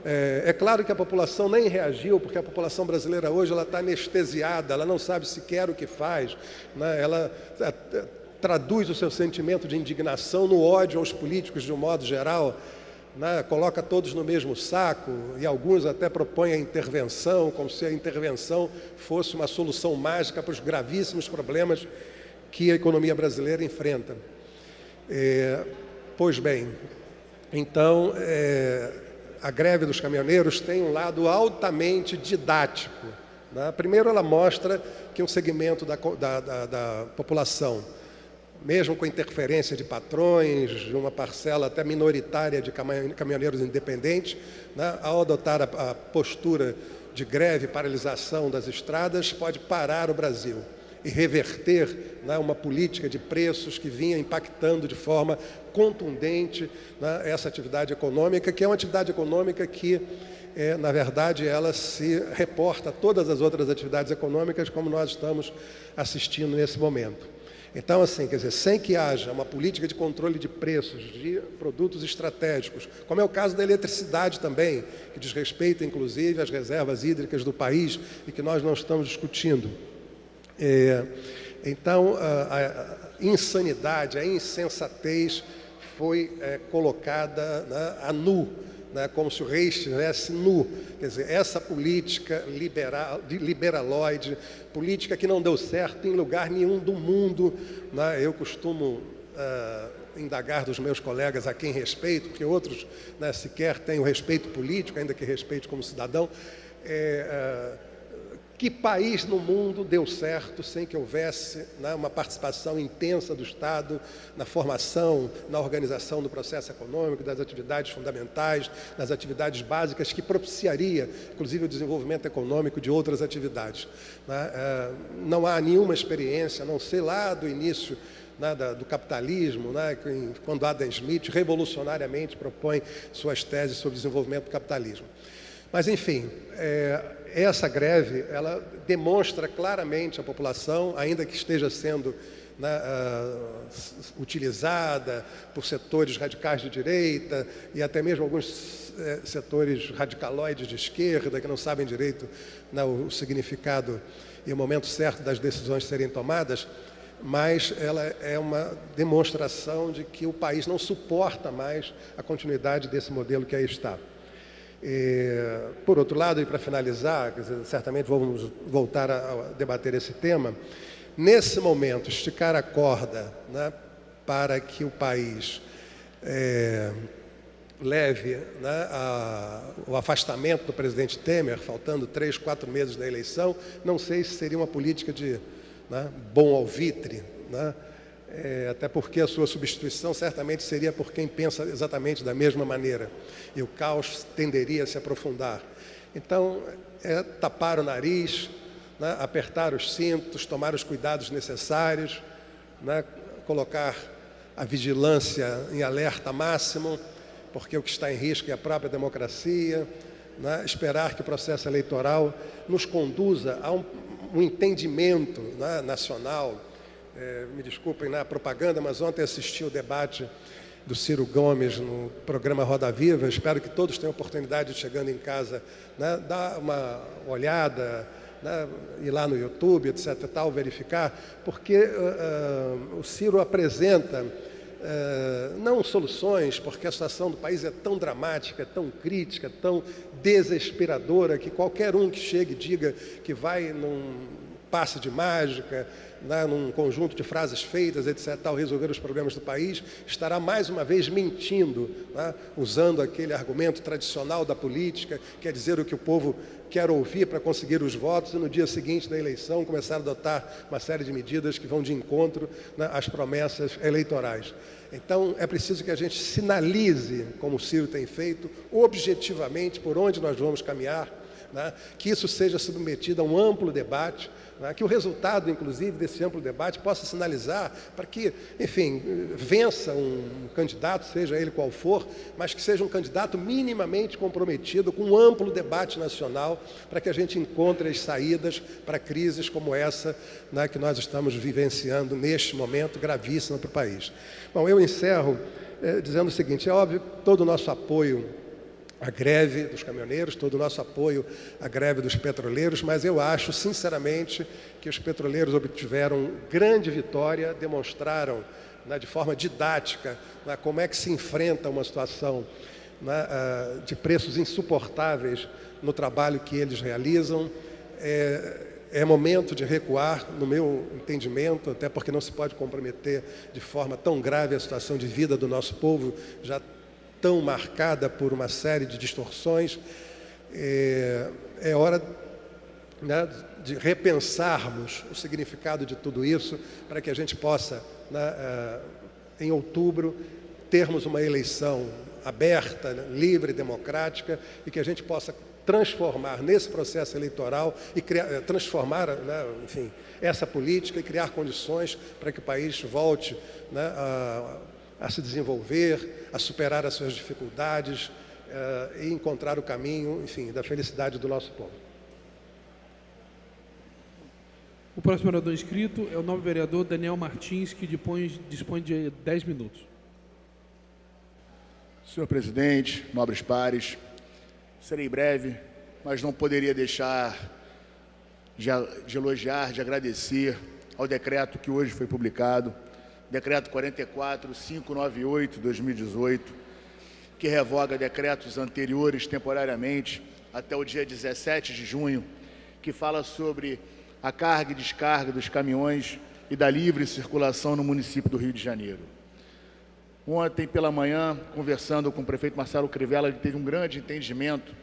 É claro que a população nem reagiu, porque a população brasileira hoje ela está anestesiada, ela não sabe sequer o que faz, né? Ela traduz o seu sentimento de indignação no ódio aos políticos de um modo geral, né, coloca todos no mesmo saco, e alguns até propõem a intervenção, como se a intervenção fosse uma solução mágica para os gravíssimos problemas que a economia brasileira enfrenta. Pois bem, então, a greve dos caminhoneiros tem um lado altamente didático, né? Primeiro, ela mostra que um segmento da população, mesmo com interferência de patrões, de uma parcela até minoritária de caminhoneiros independentes, né, ao adotar a postura de greve e paralisação das estradas, pode parar o Brasil e reverter, né, uma política de preços que vinha impactando de forma contundente, né, essa atividade econômica, que é uma atividade econômica que, na verdade, ela se reporta a todas as outras atividades econômicas, como nós estamos assistindo nesse momento. Então, assim, quer dizer, sem que haja uma política de controle de preços de produtos estratégicos, como é o caso da eletricidade também, que diz respeito, inclusive, às reservas hídricas do país e que nós não estamos discutindo. Então, a insanidade, a insensatez foi colocada, né, a nu, né, como se o rei estivesse nu. Quer dizer, essa política liberaloide, política que não deu certo em lugar nenhum do mundo, né? Eu costumo indagar dos meus colegas a quem respeito, porque outros, né, sequer têm o respeito político, ainda que respeito como cidadão. Que país no mundo deu certo sem que houvesse, né, uma participação intensa do Estado na formação, na organização do processo econômico, das atividades fundamentais, das atividades básicas, que propiciaria, inclusive, o desenvolvimento econômico de outras atividades, né? Não há nenhuma experiência, a não ser lá do início, né, do capitalismo, né, quando Adam Smith revolucionariamente propõe suas teses sobre o desenvolvimento do capitalismo. Mas, enfim, essa greve, ela demonstra claramente à população, ainda que esteja sendo, né, utilizada por setores radicais de direita e até mesmo alguns setores radicaloides de esquerda, que não sabem direito, né, o significado e o momento certo das decisões serem tomadas, mas ela é uma demonstração de que o país não suporta mais a continuidade desse modelo que aí está. Por outro lado, e para finalizar, quer dizer, certamente vamos voltar a debater esse tema, nesse momento, esticar a corda, né, para que o país leve, né, o afastamento do presidente Temer, faltando 3, 4 meses da eleição, não sei se seria uma política de, né, bom alvitre, né? Até porque a sua substituição certamente seria por quem pensa exatamente da mesma maneira, e o caos tenderia a se aprofundar. Então, tapar o nariz, né, apertar os cintos, tomar os cuidados necessários, né, colocar a vigilância em alerta máximo, porque o que está em risco é a própria democracia, né, esperar que o processo eleitoral nos conduza a um entendimento, né, nacional. Me desculpem na propaganda, mas ontem assisti o debate do Ciro Gomes no programa Roda Viva. Espero que todos tenham oportunidade de, chegando em casa, né, dar uma olhada, né, ir lá no YouTube, etc. tal, verificar, porque o Ciro apresenta não soluções, porque a situação do país é tão dramática, tão crítica, tão desesperadora, que qualquer um que chegue e diga que vai num passe de mágica, né, num conjunto de frases feitas, etc., tal, resolver os problemas do país, estará mais uma vez mentindo, né, usando aquele argumento tradicional da política, quer dizer o que o povo quer ouvir para conseguir os votos, e no dia seguinte da eleição começar a adotar uma série de medidas que vão de encontro, né, às promessas eleitorais. Então, é preciso que a gente sinalize, como o Ciro tem feito, objetivamente por onde nós vamos caminhar, né, que isso seja submetido a um amplo debate, né, que o resultado, inclusive, desse amplo debate possa sinalizar para que, enfim, vença um candidato, seja ele qual for, mas que seja um candidato minimamente comprometido com um amplo debate nacional, para que a gente encontre as saídas para crises como essa, né, que nós estamos vivenciando neste momento gravíssimo para o país. Bom, eu encerro dizendo o seguinte: é óbvio que todo o nosso apoio à greve dos caminhoneiros, todo o nosso apoio à greve dos petroleiros, mas eu acho, sinceramente, que os petroleiros obtiveram grande vitória, demonstraram, né, de forma didática, né, como é que se enfrenta uma situação né, de preços insuportáveis no trabalho que eles realizam. É momento de recuar, no meu entendimento, até porque não se pode comprometer de forma tão grave a situação de vida do nosso povo, já tão marcada por uma série de distorções. É hora, né, de repensarmos o significado de tudo isso, para que a gente possa, né, em outubro, termos uma eleição aberta, né, livre, democrática, e que a gente possa transformar nesse processo eleitoral e transformar, né, enfim, essa política e criar condições para que o país volte, né, a se desenvolver, a superar as suas dificuldades e encontrar o caminho, enfim, da felicidade do nosso povo. O próximo orador inscrito é o novo vereador Daniel Martins, que dispõe de 10 minutos. Senhor presidente, nobres pares, serei breve, mas não poderia deixar de elogiar, de agradecer ao decreto que hoje foi publicado, decreto 44.598/2018, que revoga decretos anteriores temporariamente até o dia 17 de junho, que fala sobre a carga e descarga dos caminhões e da livre circulação no município do Rio de Janeiro. Ontem pela manhã, conversando com o prefeito Marcelo Crivella, ele teve um grande entendimento,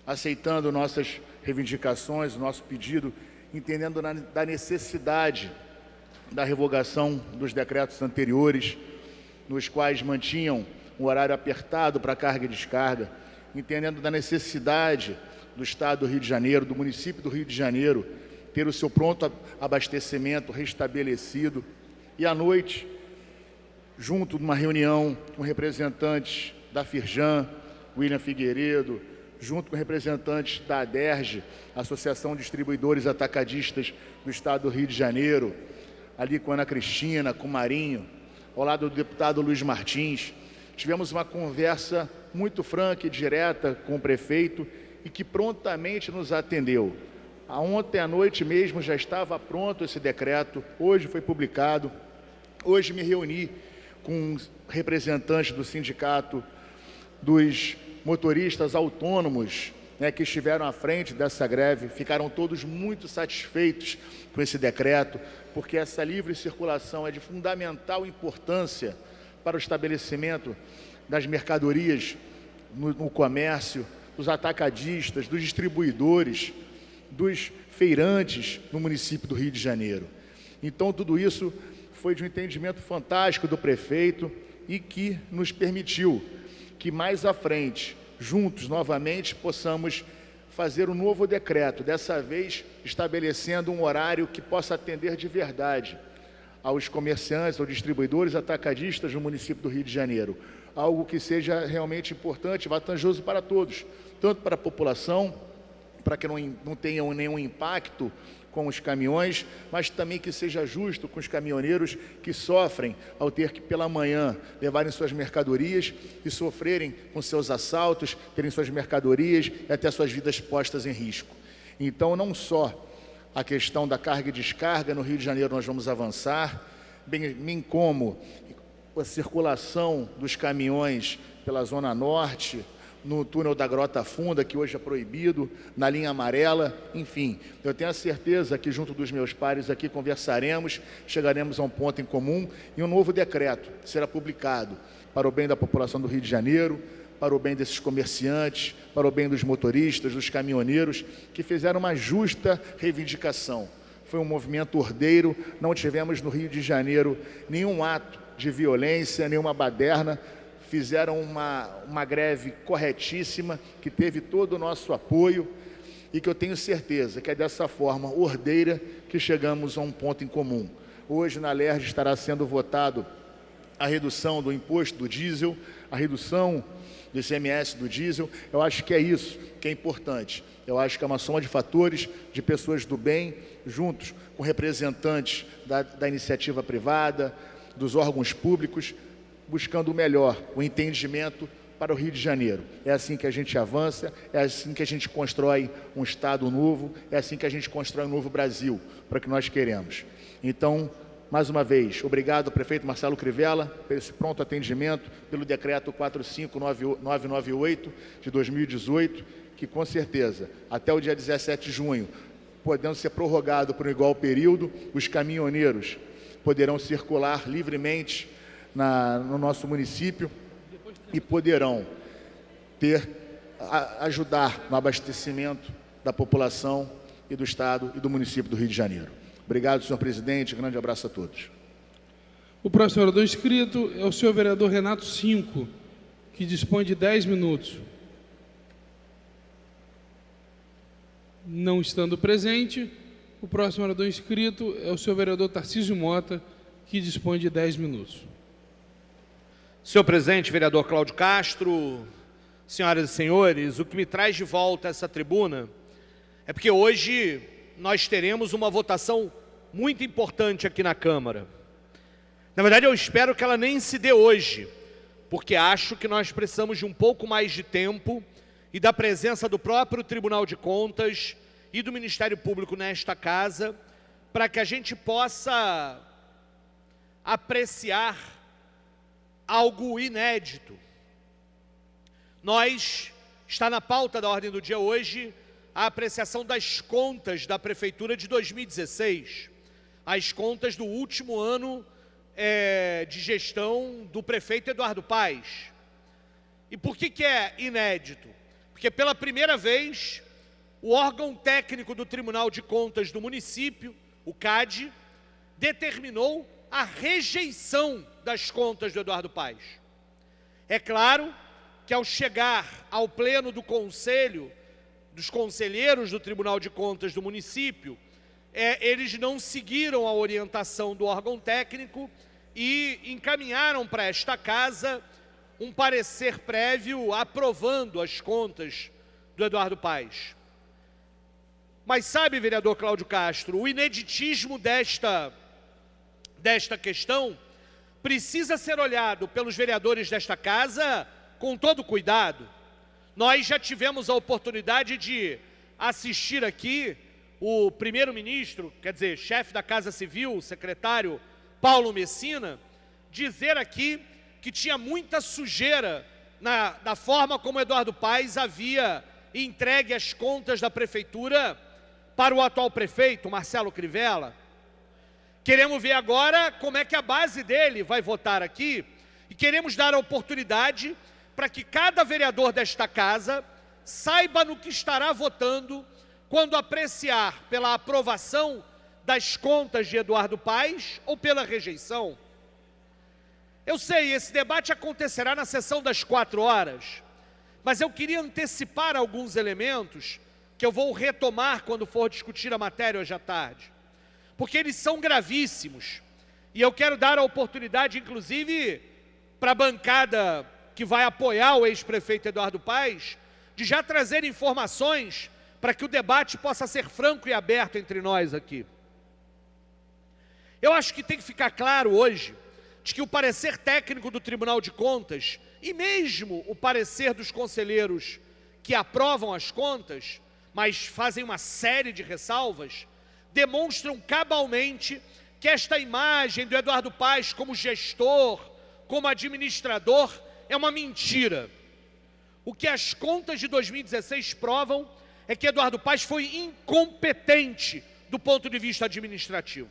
aceitando nossas reivindicações, o nosso pedido, entendendo da necessidade da revogação dos decretos anteriores, nos quais mantinham um horário apertado para carga e descarga, entendendo da necessidade do Estado do Rio de Janeiro, do município do Rio de Janeiro, ter o seu pronto abastecimento restabelecido. E à noite, junto de uma reunião com representantes da Firjan, William Figueiredo, junto com representantes da ADERJ, Associação de Distribuidores Atacadistas do Estado do Rio de Janeiro, ali com a Ana Cristina, com o Marinho, ao lado do deputado Luiz Martins, tivemos uma conversa muito franca e direta com o prefeito e que prontamente nos atendeu. Ontem à noite mesmo já estava pronto esse decreto, hoje foi publicado. Hoje me reuni com representantes do sindicato dos motoristas autônomos, né, que estiveram à frente dessa greve, ficaram todos muito satisfeitos com esse decreto, porque essa livre circulação é de fundamental importância para o estabelecimento das mercadorias no comércio, dos atacadistas, dos distribuidores, dos feirantes no município do Rio de Janeiro. Então, tudo isso foi de um entendimento fantástico do prefeito e que nos permitiu que mais à frente, juntos, novamente, possamos fazer um novo decreto, dessa vez estabelecendo um horário que possa atender de verdade aos comerciantes, aos distribuidores, atacadistas no município do Rio de Janeiro. Algo que seja realmente importante, vantajoso para todos, tanto para a população, para que não tenham nenhum impacto com os caminhões, mas também que seja justo com os caminhoneiros que sofrem ao ter que pela manhã levarem suas mercadorias e sofrerem com seus assaltos, terem suas mercadorias e até suas vidas postas em risco. Então, não só a questão da carga e descarga no Rio de Janeiro nós vamos avançar, bem como a circulação dos caminhões pela Zona Norte, no túnel da Grota Funda, que hoje é proibido, na linha amarela, enfim. Eu tenho a certeza que junto dos meus pares aqui conversaremos, chegaremos a um ponto em comum e um novo decreto será publicado para o bem da população do Rio de Janeiro, para o bem desses comerciantes, para o bem dos motoristas, dos caminhoneiros, que fizeram uma justa reivindicação. Foi um movimento ordeiro, não tivemos no Rio de Janeiro nenhum ato de violência, nenhuma baderna, fizeram uma greve corretíssima, que teve todo o nosso apoio e que eu tenho certeza que é dessa forma ordeira que chegamos a um ponto em comum. Hoje na LERJ estará sendo votado a redução do imposto do diesel, a redução do ICMS do diesel. Eu acho que é isso que é importante. Eu acho que é uma soma de fatores, de pessoas do bem, juntos com representantes da iniciativa privada, dos órgãos públicos, buscando o melhor, o entendimento para o Rio de Janeiro. É assim que a gente avança, é assim que a gente constrói um Estado novo, é assim que a gente constrói um novo Brasil, para o que nós queremos. Então, mais uma vez, obrigado ao prefeito Marcelo Crivella por esse pronto atendimento, pelo decreto 45998 de 2018, que com certeza, até o dia 17 de junho, podendo ser prorrogado por um igual período, os caminhoneiros poderão circular livremente no nosso município e poderão ajudar no abastecimento da população e do Estado e do município do Rio de Janeiro. Obrigado, senhor presidente. Grande abraço a todos. O próximo orador inscrito é o senhor vereador Renato Cinco, que dispõe de 10 minutos. Não estando presente, o próximo orador inscrito é o senhor vereador Tarcísio Mota, que dispõe de 10 minutos. Senhor presidente, vereador Cláudio Castro, senhoras e senhores, o que me traz de volta a essa tribuna é porque hoje nós teremos uma votação muito importante aqui na Câmara. Na verdade, eu espero que ela nem se dê hoje, porque acho que nós precisamos de um pouco mais de tempo e da presença do próprio Tribunal de Contas e do Ministério Público nesta casa, para que a gente possa apreciar algo inédito. Está na pauta da ordem do dia hoje a apreciação das contas da Prefeitura de 2016, as contas do último ano de gestão do prefeito Eduardo Paes. E por que é inédito? Porque pela primeira vez, o órgão técnico do Tribunal de Contas do município, o CAD, determinou a rejeição das contas do Eduardo Paes. É claro que ao chegar ao pleno do conselho, dos conselheiros do Tribunal de Contas do município, eles não seguiram a orientação do órgão técnico e encaminharam para esta casa um parecer prévio aprovando as contas do Eduardo Paes. Mas sabe, vereador Cláudio Castro, o ineditismo desta questão precisa ser olhado pelos vereadores desta casa com todo cuidado. Nós já tivemos a oportunidade de assistir aqui o primeiro-ministro, quer dizer, chefe da Casa Civil, o secretário Paulo Messina, dizer aqui que tinha muita sujeira na forma como Eduardo Paes havia entregue as contas da prefeitura para o atual prefeito, Marcelo Crivella. Queremos ver agora como é que a base dele vai votar aqui e queremos dar a oportunidade para que cada vereador desta casa saiba no que estará votando quando apreciar pela aprovação das contas de Eduardo Paes ou pela rejeição. Eu sei, esse debate acontecerá na sessão das 4 horas, mas eu queria antecipar alguns elementos que eu vou retomar quando for discutir a matéria hoje à tarde, porque eles são gravíssimos, e eu quero dar a oportunidade, inclusive, para a bancada que vai apoiar o ex-prefeito Eduardo Paes, de já trazer informações para que o debate possa ser franco e aberto entre nós aqui. Eu acho que tem que ficar claro hoje de que o parecer técnico do Tribunal de Contas e mesmo o parecer dos conselheiros que aprovam as contas, mas fazem uma série de ressalvas, demonstram cabalmente que esta imagem do Eduardo Paes como gestor, como administrador, é uma mentira. O que as contas de 2016 provam é que Eduardo Paes foi incompetente do ponto de vista administrativo.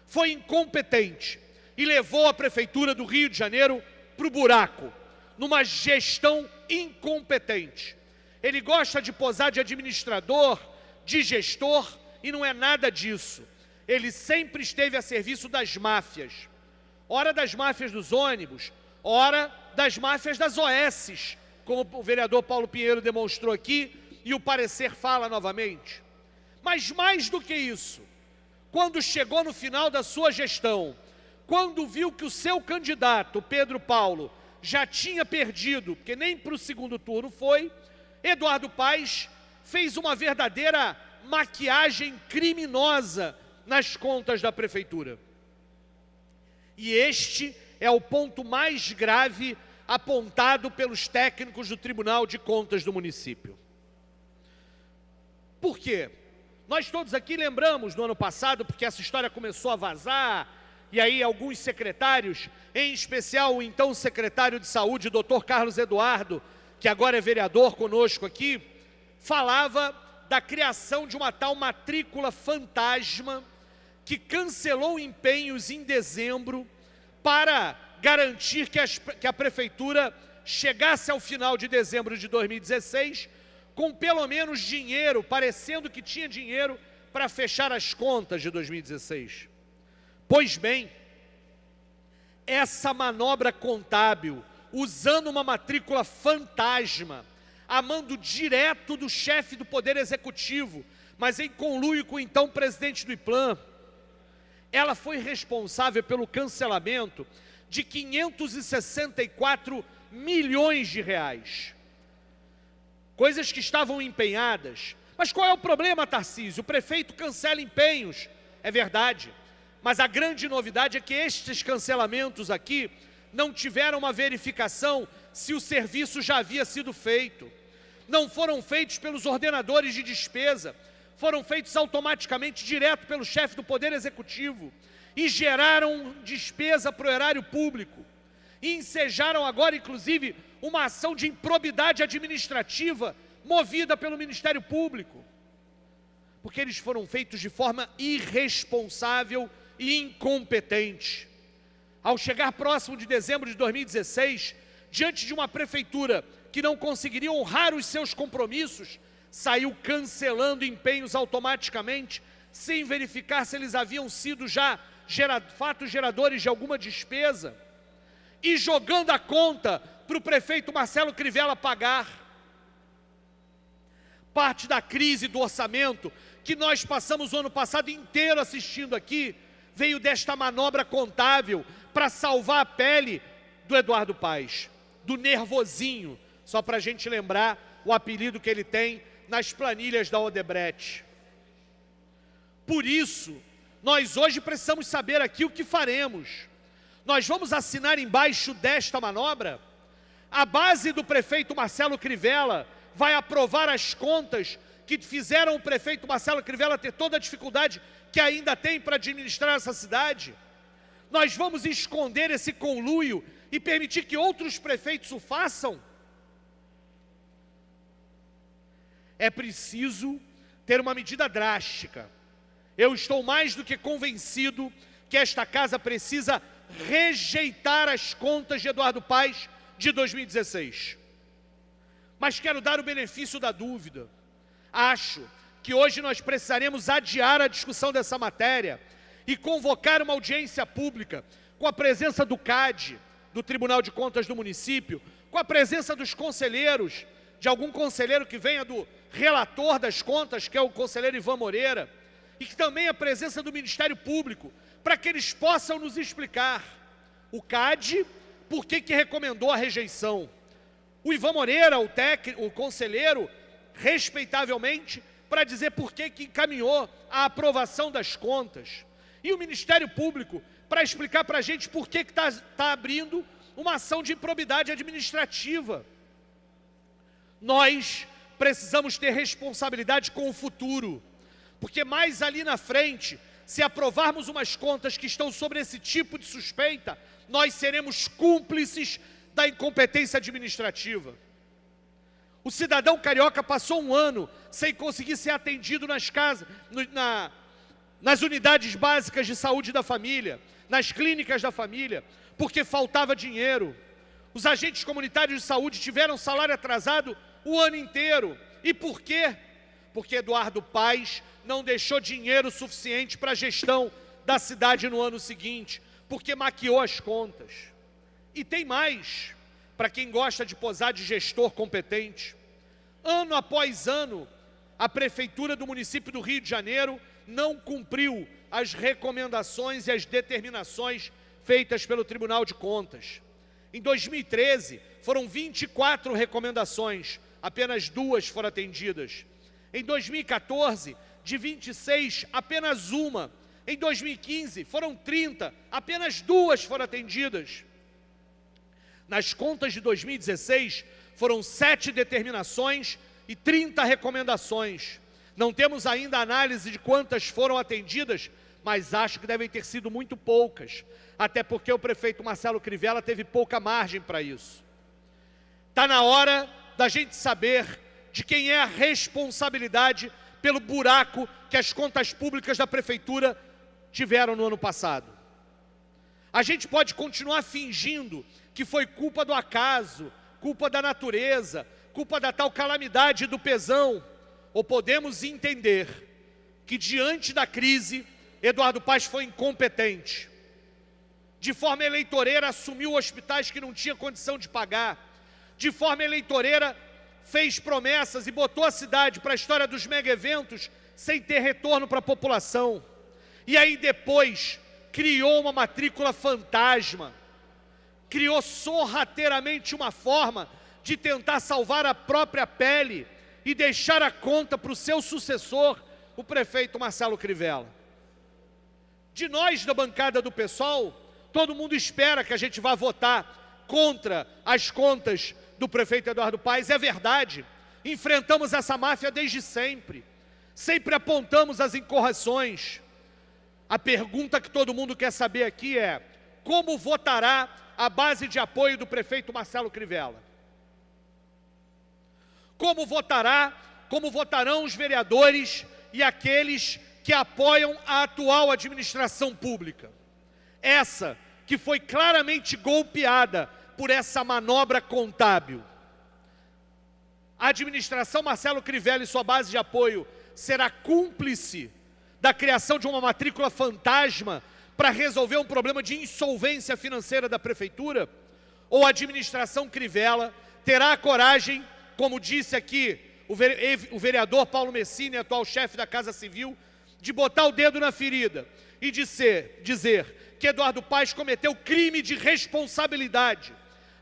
Foi incompetente e levou a Prefeitura do Rio de Janeiro para o buraco, numa gestão incompetente. Ele gosta de posar de administrador, de gestor, e não é nada disso. Ele sempre esteve a serviço das máfias. Ora das máfias dos ônibus, ora das máfias das OSs, como o vereador Paulo Pinheiro demonstrou aqui, e o parecer fala novamente. Mas mais do que isso, quando chegou no final da sua gestão, quando viu que o seu candidato, Pedro Paulo, já tinha perdido, porque nem para o segundo turno foi, Eduardo Paes fez uma verdadeira maquiagem criminosa nas contas da prefeitura. E este é o ponto mais grave apontado pelos técnicos do Tribunal de Contas do município. Por quê? Nós todos aqui lembramos no ano passado, porque essa história começou a vazar, e aí alguns secretários, em especial o então secretário de Saúde, Dr. Carlos Eduardo, que agora é vereador conosco aqui, falava da criação de uma tal matrícula fantasma que cancelou empenhos em dezembro para garantir que a prefeitura chegasse ao final de dezembro de 2016 com pelo menos dinheiro, parecendo que tinha dinheiro para fechar as contas de 2016. Pois bem, essa manobra contábil, usando uma matrícula fantasma, a mando direto do chefe do Poder Executivo, mas em conluio com o então presidente do IPLAN, ela foi responsável pelo cancelamento de 564 milhões de reais. Coisas que estavam empenhadas. Mas qual é o problema, Tarcísio? O prefeito cancela empenhos, é verdade. Mas a grande novidade é que estes cancelamentos aqui não tiveram uma verificação se o serviço já havia sido feito. Não foram feitos pelos ordenadores de despesa, foram feitos automaticamente direto pelo chefe do Poder Executivo e geraram despesa para o erário público. E ensejaram agora, inclusive, uma ação de improbidade administrativa movida pelo Ministério Público. Porque eles foram feitos de forma irresponsável e incompetente. Ao chegar próximo de dezembro de 2016, diante de uma prefeitura que não conseguiria honrar os seus compromissos, saiu cancelando empenhos automaticamente, sem verificar se eles haviam sido já fatos geradores de alguma despesa, e jogando a conta para o prefeito Marcelo Crivella pagar. Parte da crise do orçamento que nós passamos o ano passado inteiro assistindo aqui, veio desta manobra contábil para salvar a pele do Eduardo Paes, do nervosinho, só para a gente lembrar o apelido que ele tem nas planilhas da Odebrecht. Por isso, nós hoje precisamos saber aqui o que faremos. Nós vamos assinar embaixo desta manobra? A base do prefeito Marcelo Crivella vai aprovar as contas que fizeram o prefeito Marcelo Crivella ter toda a dificuldade que ainda tem para administrar essa cidade? Nós vamos esconder esse conluio e permitir que outros prefeitos o façam? É preciso ter uma medida drástica. Eu estou mais do que convencido que esta casa precisa rejeitar as contas de Eduardo Paes de 2016. Mas quero dar o benefício da dúvida. Acho que hoje nós precisaremos adiar a discussão dessa matéria e convocar uma audiência pública com a presença do CAD, do Tribunal de Contas do município, com a presença dos conselheiros, de algum conselheiro que venha do relator das contas, que é o conselheiro Ivan Moreira, e que também a presença do Ministério Público, para que eles possam nos explicar. O CAD, por que recomendou a rejeição? O Ivan Moreira, o conselheiro, respeitavelmente, para dizer por que encaminhou a aprovação das contas. E o Ministério Público, para explicar para a gente por que está abrindo uma ação de improbidade administrativa. Nós precisamos ter responsabilidade com o futuro, porque mais ali na frente, se aprovarmos umas contas que estão sobre esse tipo de suspeita, nós seremos cúmplices da incompetência administrativa. O cidadão carioca passou um ano sem conseguir ser atendido nas casas, nas unidades básicas de saúde da família, nas clínicas da família, porque faltava dinheiro. Os agentes comunitários de saúde tiveram salário atrasado o ano inteiro. E por quê? Porque Eduardo Paes não deixou dinheiro suficiente para a gestão da cidade no ano seguinte, porque maquiou as contas. E tem mais, para quem gosta de posar de gestor competente. Ano após ano, a Prefeitura do município do Rio de Janeiro não cumpriu as recomendações e as determinações feitas pelo Tribunal de Contas. Em 2013, foram 24 recomendações, apenas 2 foram atendidas. Em 2014, de 26, apenas 1. Em 2015, foram 30, apenas 2 foram atendidas. Nas contas de 2016, foram 7 determinações e 30 recomendações. Não temos ainda análise de quantas foram atendidas, mas acho que devem ter sido muito poucas, até porque o prefeito Marcelo Crivella teve pouca margem para isso. Está na hora da gente saber de quem é a responsabilidade pelo buraco que as contas públicas da prefeitura tiveram no ano passado. A gente pode continuar fingindo que foi culpa do acaso, culpa da natureza, culpa da tal calamidade do Pezão, ou podemos entender que diante da crise, Eduardo Paes foi incompetente. De forma eleitoreira assumiu hospitais que não tinha condição de pagar. De forma eleitoreira fez promessas e botou a cidade para a história dos mega eventos sem ter retorno para a população. E aí depois criou uma matrícula fantasma, criou sorrateiramente uma forma de tentar salvar a própria pele e deixar a conta para o seu sucessor, o prefeito Marcelo Crivella. De nós da bancada do PSOL, todo mundo espera que a gente vá votar contra as contas do prefeito Eduardo Paes. É verdade, enfrentamos essa máfia desde sempre, sempre apontamos as incorreções. A pergunta que todo mundo quer saber aqui é: como votará a base de apoio do prefeito Marcelo Crivella? Como votarão os vereadores e aqueles que apoiam a atual administração pública? Essa que foi claramente golpeada por essa manobra contábil. A administração Marcelo Crivella e sua base de apoio será cúmplice da criação de uma matrícula fantasma para resolver um problema de insolvência financeira da prefeitura? Ou a administração Crivella terá a coragem, como disse aqui o vereador Paulo Messina, atual chefe da Casa Civil, de botar o dedo na ferida e dizer que Eduardo Paes cometeu crime de responsabilidade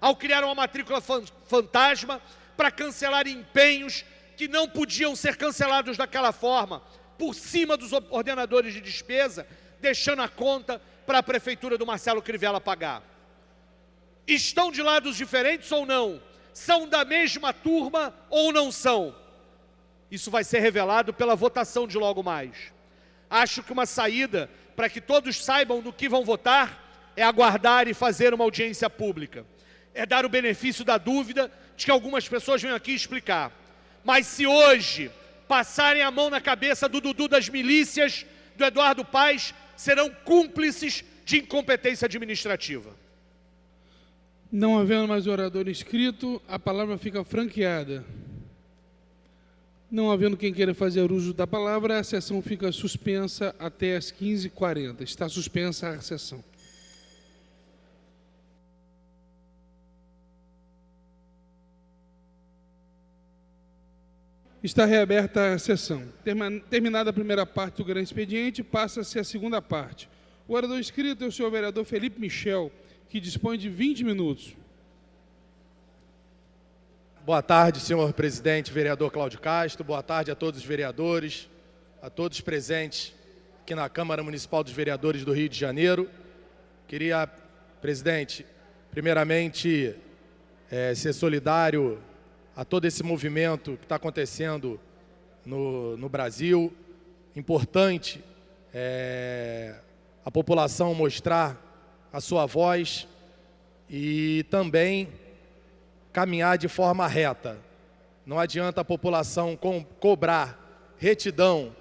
ao criar uma matrícula fantasma para cancelar empenhos que não podiam ser cancelados daquela forma, por cima dos ordenadores de despesa, deixando a conta para a prefeitura do Marcelo Crivella pagar. Estão de lados diferentes ou não? São da mesma turma ou não são? Isso vai ser revelado pela votação de logo mais. Acho que uma saída para que todos saibam do que vão votar é aguardar e fazer uma audiência pública. É dar o benefício da dúvida de que algumas pessoas venham aqui explicar. Mas se hoje passarem a mão na cabeça do Dudu das milícias, do Eduardo Paes, serão cúmplices de incompetência administrativa. Não havendo mais orador inscrito, a palavra fica franqueada. Não havendo quem queira fazer uso da palavra, a sessão fica suspensa até às 15h40. Está suspensa a sessão. Está reaberta a sessão. Terminada a primeira parte do grande expediente, passa-se a segunda parte. O orador inscrito é o senhor vereador Felipe Michel, que dispõe de 20 minutos. Boa tarde, senhor presidente, vereador Cláudio Castro. Boa tarde a todos os vereadores, a todos presentes aqui na Câmara Municipal dos Vereadores do Rio de Janeiro. Queria, presidente, primeiramente, ser solidário a todo esse movimento que está acontecendo no Brasil. Importante a população mostrar a sua voz e também caminhar de forma reta. Não adianta a população cobrar retidão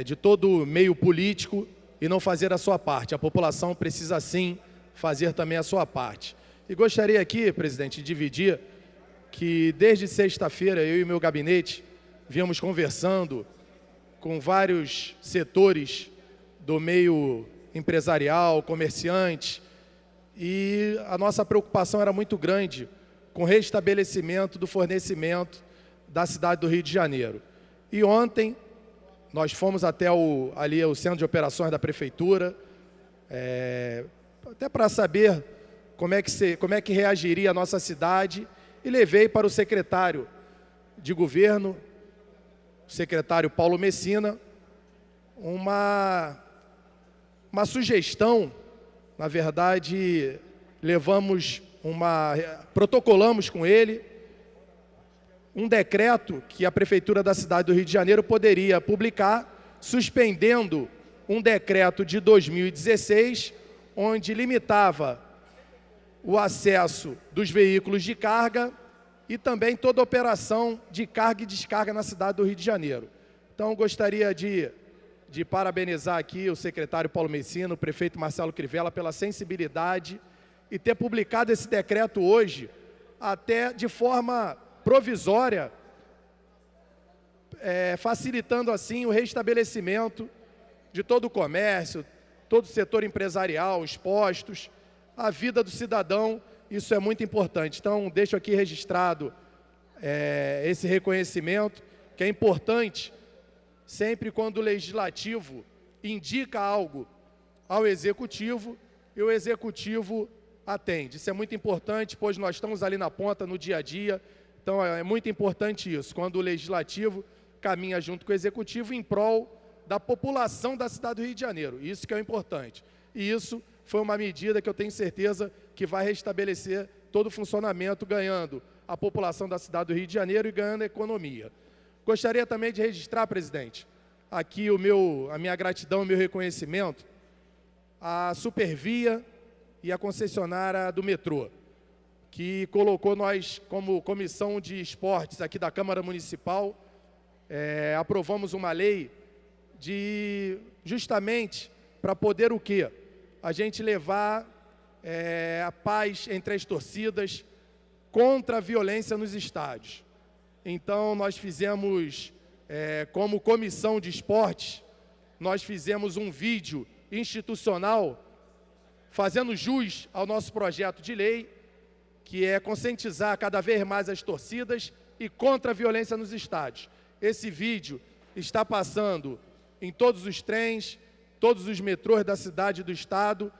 de todo o meio político e não fazer a sua parte. A população precisa sim fazer também a sua parte. E gostaria aqui, presidente, de dividir que desde sexta-feira eu e meu gabinete viemos conversando com vários setores do meio empresarial, comerciantes, e a nossa preocupação era muito grande com o restabelecimento do fornecimento da cidade do Rio de Janeiro. E ontem nós fomos até o centro de operações da prefeitura, até para saber como é que reagiria a nossa cidade, e levei para o secretário de governo, o secretário Paulo Messina, uma sugestão. Na verdade, protocolamos com ele um decreto que a Prefeitura da cidade do Rio de Janeiro poderia publicar, suspendendo um decreto de 2016, onde limitava o acesso dos veículos de carga e também toda operação de carga e descarga na cidade do Rio de Janeiro. Então, gostaria de parabenizar aqui o secretário Paulo Messina, o prefeito Marcelo Crivella, pela sensibilidade e ter publicado esse decreto hoje, até de forma provisória, facilitando assim o restabelecimento de todo o comércio, todo o setor empresarial, os postos, a vida do cidadão. Isso é muito importante. Então, deixo aqui registrado esse reconhecimento, que é importante sempre quando o Legislativo indica algo ao Executivo e o Executivo atende. Isso é muito importante, pois nós estamos ali na ponta, no dia a dia. Então, é muito importante isso, quando o Legislativo caminha junto com o Executivo em prol da população da cidade do Rio de Janeiro. Isso que é o importante. E isso foi uma medida que eu tenho certeza que vai restabelecer todo o funcionamento, ganhando a população da cidade do Rio de Janeiro e ganhando a economia. Gostaria também de registrar, presidente, aqui a minha gratidão, o meu reconhecimento à Supervia e à concessionária do metrô, que colocou nós, como comissão de esportes aqui da Câmara Municipal, aprovamos uma lei justamente para poder o quê? A gente levar a paz entre as torcidas contra a violência nos estádios. Então, nós fizemos, como comissão de esportes, nós fizemos um vídeo institucional fazendo jus ao nosso projeto de lei, que é conscientizar cada vez mais as torcidas e contra a violência nos estádios. Esse vídeo está passando em todos os trens, todos os metrôs da cidade e do estado,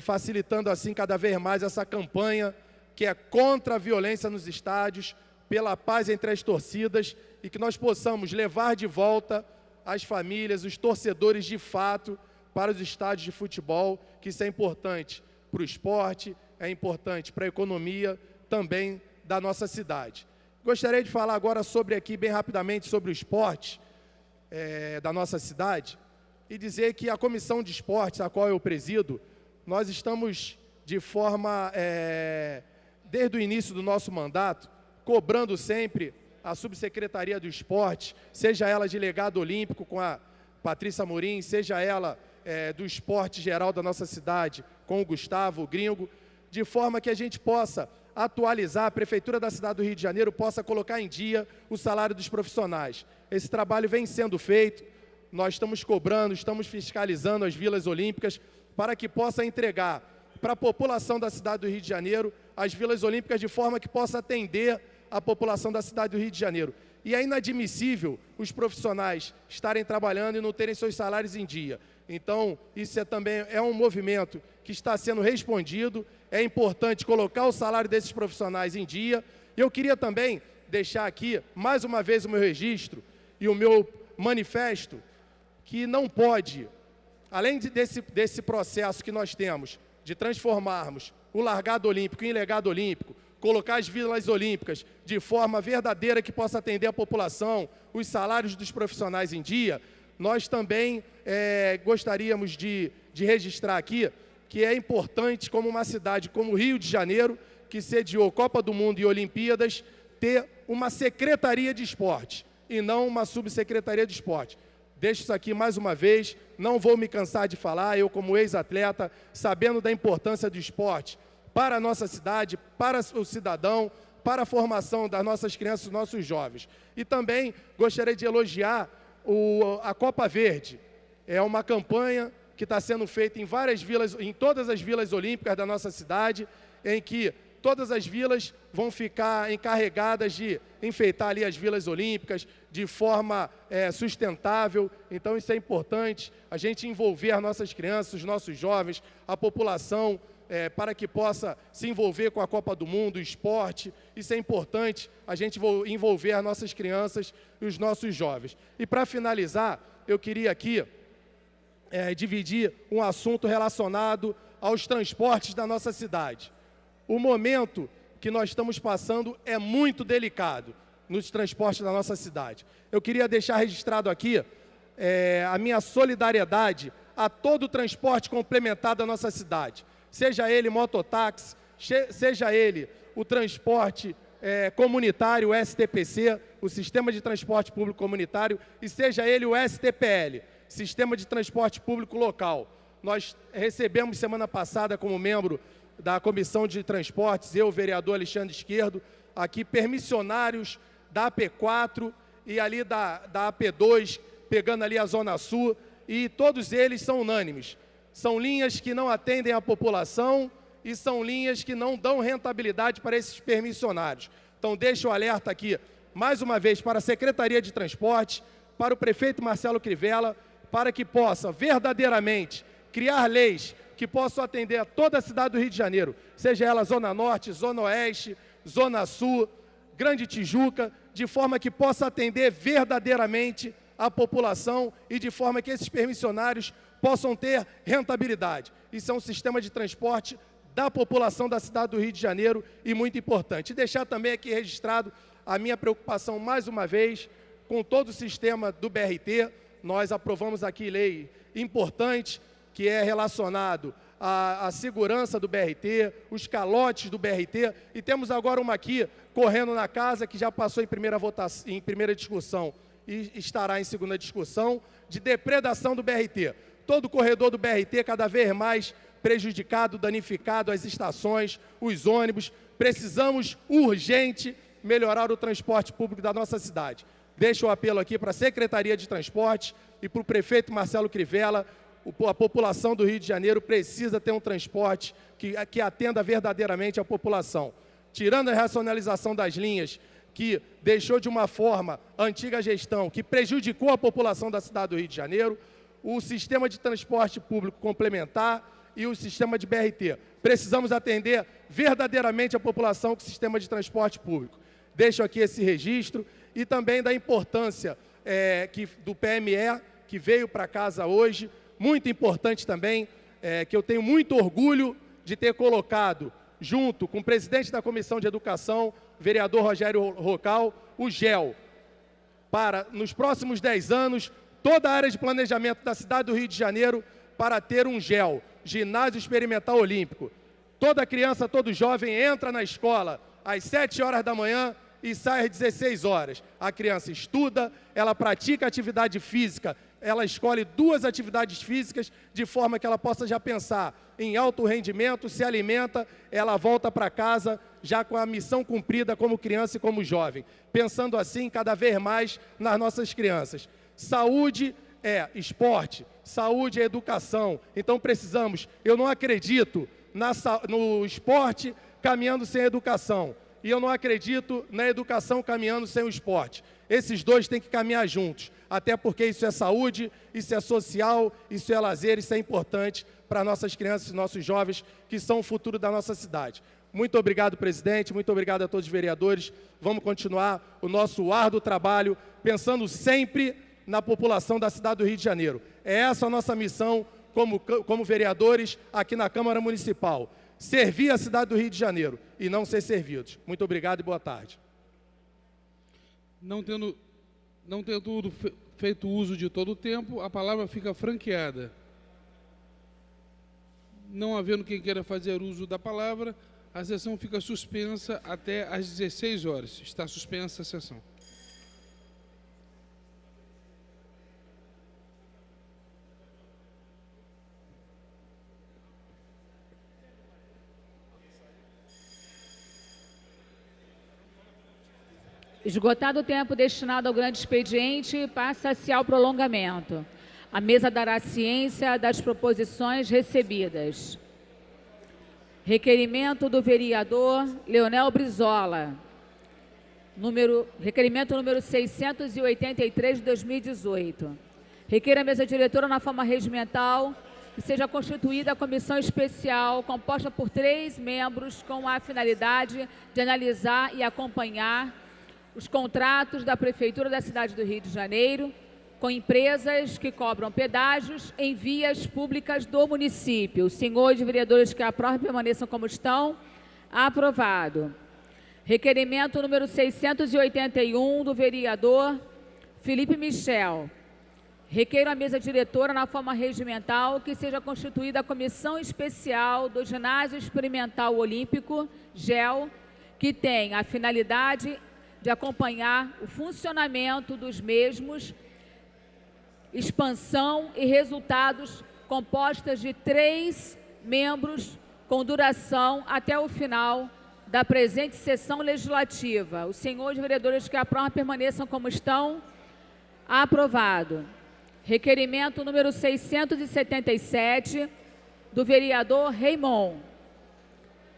facilitando assim cada vez mais essa campanha que é contra a violência nos estádios, pela paz entre as torcidas, e que nós possamos levar de volta as famílias, os torcedores de fato, para os estádios de futebol, que isso é importante para o esporte, é importante para a economia também da nossa cidade. Gostaria de falar agora bem rapidamente, sobre o esporte da nossa cidade, e dizer que a Comissão de Esportes, a qual eu presido, nós estamos de forma, desde o início do nosso mandato, cobrando sempre a Subsecretaria do Esporte, seja ela de legado olímpico com a Patrícia Amorim, seja ela do esporte geral da nossa cidade com o Gustavo, o Gringo, de forma que a gente possa atualizar, a Prefeitura da cidade do Rio de Janeiro possa colocar em dia o salário dos profissionais. Esse trabalho vem sendo feito, nós estamos cobrando, estamos fiscalizando as vilas olímpicas para que possa entregar para a população da cidade do Rio de Janeiro as vilas olímpicas de forma que possa atender a população da cidade do Rio de Janeiro. E é inadmissível os profissionais estarem trabalhando e não terem seus salários em dia. Então, isso também é um movimento que está sendo respondido. É importante colocar o salário desses profissionais em dia. E eu queria também deixar aqui, mais uma vez, o meu registro e o meu manifesto, que não pode, além desse processo que nós temos, de transformarmos o largado olímpico em legado olímpico, colocar as vilas olímpicas de forma verdadeira que possa atender a população, os salários dos profissionais em dia, nós também gostaríamos de registrar aqui que é importante, como uma cidade como o Rio de Janeiro, que sediou Copa do Mundo e Olimpíadas, ter uma secretaria de esporte e não uma subsecretaria de esporte. Deixo isso aqui mais uma vez, não vou me cansar de falar, eu como ex-atleta, sabendo da importância do esporte para a nossa cidade, para o cidadão, para a formação das nossas crianças, dos nossos jovens. E também gostaria de elogiar a Copa Verde. É uma campanha que está sendo feita em várias vilas, em todas as vilas olímpicas da nossa cidade, em que todas as vilas vão ficar encarregadas de enfeitar ali as vilas olímpicas de forma sustentável. Então isso é importante, a gente envolver as nossas crianças, os nossos jovens, a população, para que possa se envolver com a Copa do Mundo, o esporte. Isso é importante, a gente envolver as nossas crianças e os nossos jovens. E para finalizar, eu queria aqui dividir um assunto relacionado aos transportes da nossa cidade. O momento que nós estamos passando é muito delicado nos transportes da nossa cidade. Eu queria deixar registrado aqui a minha solidariedade a todo o transporte complementar da nossa cidade, seja ele mototáxi, seja ele o transporte comunitário, o STPC, o Sistema de Transporte Público Comunitário, e seja ele o STPL, Sistema de Transporte Público Local. Nós recebemos semana passada, como membro da Comissão de Transportes, eu, o vereador Alexandre Esquerdo, aqui permissionários da AP4 e ali da AP2, pegando ali a Zona Sul, e todos eles são unânimes. São linhas que não atendem a população e são linhas que não dão rentabilidade para esses permissionários. Então, deixo o alerta aqui, mais uma vez, para a Secretaria de Transporte, para o prefeito Marcelo Crivella, para que possa verdadeiramente criar leis que possam atender a toda a cidade do Rio de Janeiro, seja ela Zona Norte, Zona Oeste, Zona Sul, Grande Tijuca, de forma que possa atender verdadeiramente a população e de forma que esses permissionários possam ter rentabilidade. Isso é um sistema de transporte da população da cidade do Rio de Janeiro e muito importante. E deixar também aqui registrado a minha preocupação, mais uma vez, com todo o sistema do BRT. Nós aprovamos aqui lei importante, que é relacionado à segurança do BRT, os calotes do BRT, e temos agora uma aqui correndo na casa, que já passou em primeira discussão e estará em segunda discussão, de depredação do BRT. Todo o corredor do BRT cada vez mais prejudicado, danificado, as estações, os ônibus. Precisamos, urgente, melhorar o transporte público da nossa cidade. Deixo o apelo aqui para a Secretaria de Transporte e para o prefeito Marcelo Crivella. A população do Rio de Janeiro precisa ter um transporte que atenda verdadeiramente a população. Tirando a racionalização das linhas, que deixou de uma forma a antiga gestão, que prejudicou a população da cidade do Rio de Janeiro, o sistema de transporte público complementar e o sistema de BRT. Precisamos atender verdadeiramente a população com o sistema de transporte público. Deixo aqui esse registro e também da importância do PME, que veio para casa hoje, muito importante também, que eu tenho muito orgulho de ter colocado, junto com o presidente da Comissão de Educação, vereador Rogério Rocal, o GEL, para, nos próximos 10 anos, toda a área de planejamento da cidade do Rio de Janeiro, para ter um GEL, Ginásio Experimental Olímpico. Toda criança, todo jovem entra na escola às 7 horas da manhã e sai às 16 horas. A criança estuda, ela pratica atividade física, ela escolhe 2 atividades físicas de forma que ela possa já pensar em alto rendimento, se alimenta, ela volta para casa já com a missão cumprida como criança e como jovem. Pensando assim cada vez mais nas nossas crianças. Saúde é esporte, saúde é educação. Então precisamos, eu não acredito no esporte caminhando sem educação. E eu não acredito na educação caminhando sem o esporte. Esses dois têm que caminhar juntos, até porque isso é saúde, isso é social, isso é lazer, isso é importante para nossas crianças e nossos jovens, que são o futuro da nossa cidade. Muito obrigado, presidente, muito obrigado a todos os vereadores. Vamos continuar o nosso árduo trabalho, pensando sempre na população da cidade do Rio de Janeiro. É essa a nossa missão como vereadores aqui na Câmara Municipal. Servir a cidade do Rio de Janeiro e não ser servidos. Muito obrigado e boa tarde. Não tendo feito uso de todo o tempo, a palavra fica franqueada. Não havendo quem queira fazer uso da palavra, a sessão fica suspensa até às 16 horas. Está suspensa a sessão. Esgotado o tempo destinado ao grande expediente, passa-se ao prolongamento. A mesa dará ciência das proposições recebidas. Requerimento do vereador Leonel Brizola. Requerimento número 683 de 2018. Requer a mesa diretora na forma regimental que seja constituída a comissão especial composta por 3 membros com a finalidade de analisar e acompanhar os contratos da Prefeitura da cidade do Rio de Janeiro com empresas que cobram pedágios em vias públicas do município. Os senhores vereadores que aprovam permaneçam como estão. Aprovado. Requerimento número 681 do vereador Felipe Michel. Requeiro à mesa diretora, na forma regimental, que seja constituída a comissão especial do Ginásio Experimental Olímpico, GEL, que tem a finalidade de acompanhar o funcionamento dos mesmos, expansão e resultados, compostas de 3 membros com duração até o final da presente sessão legislativa. Os senhores vereadores que aprovam permaneçam como estão. Aprovado. Requerimento número 677, do vereador Raimon.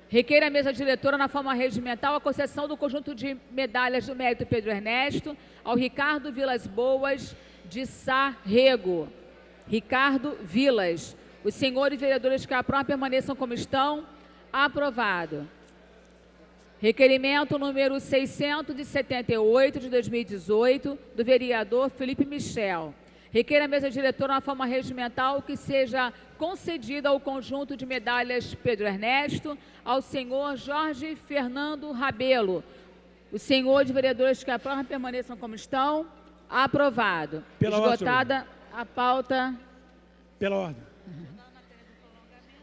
Requer à mesa diretora, na forma regimental, a concessão do conjunto de medalhas do mérito Pedro Ernesto ao Ricardo Vilas Boas de Sá Rego. Ricardo Vilas. Os senhores vereadores que aprovam permaneçam como estão. Aprovado. Requerimento número 678 de 2018, do vereador Felipe Michel. Requer à mesa diretora, na forma regimental, que seja concedida ao conjunto de medalhas Pedro Ernesto ao senhor Jorge Fernando Rabelo. Os senhores vereadores que aprovam permaneçam como estão. Aprovado. Esgotada a pauta. Pela ordem.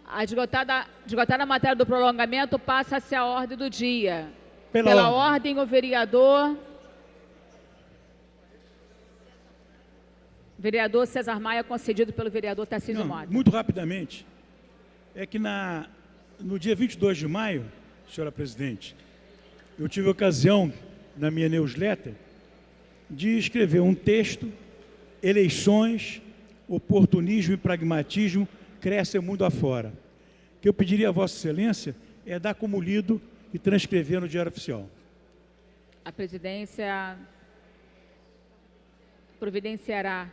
A esgotada a matéria do prolongamento, passa-se a ordem do dia. Pela ordem, o vereador César Maia, concedido pelo vereador Tarcísio Mota. Muito rapidamente, é que no dia 22 de maio, senhora presidente, eu tive a ocasião, na minha newsletter, de escrever um texto: eleições, oportunismo e pragmatismo crescem mundo afora. O que eu pediria a Vossa Excelência é dar como lido e transcrever no Diário Oficial. A presidência providenciará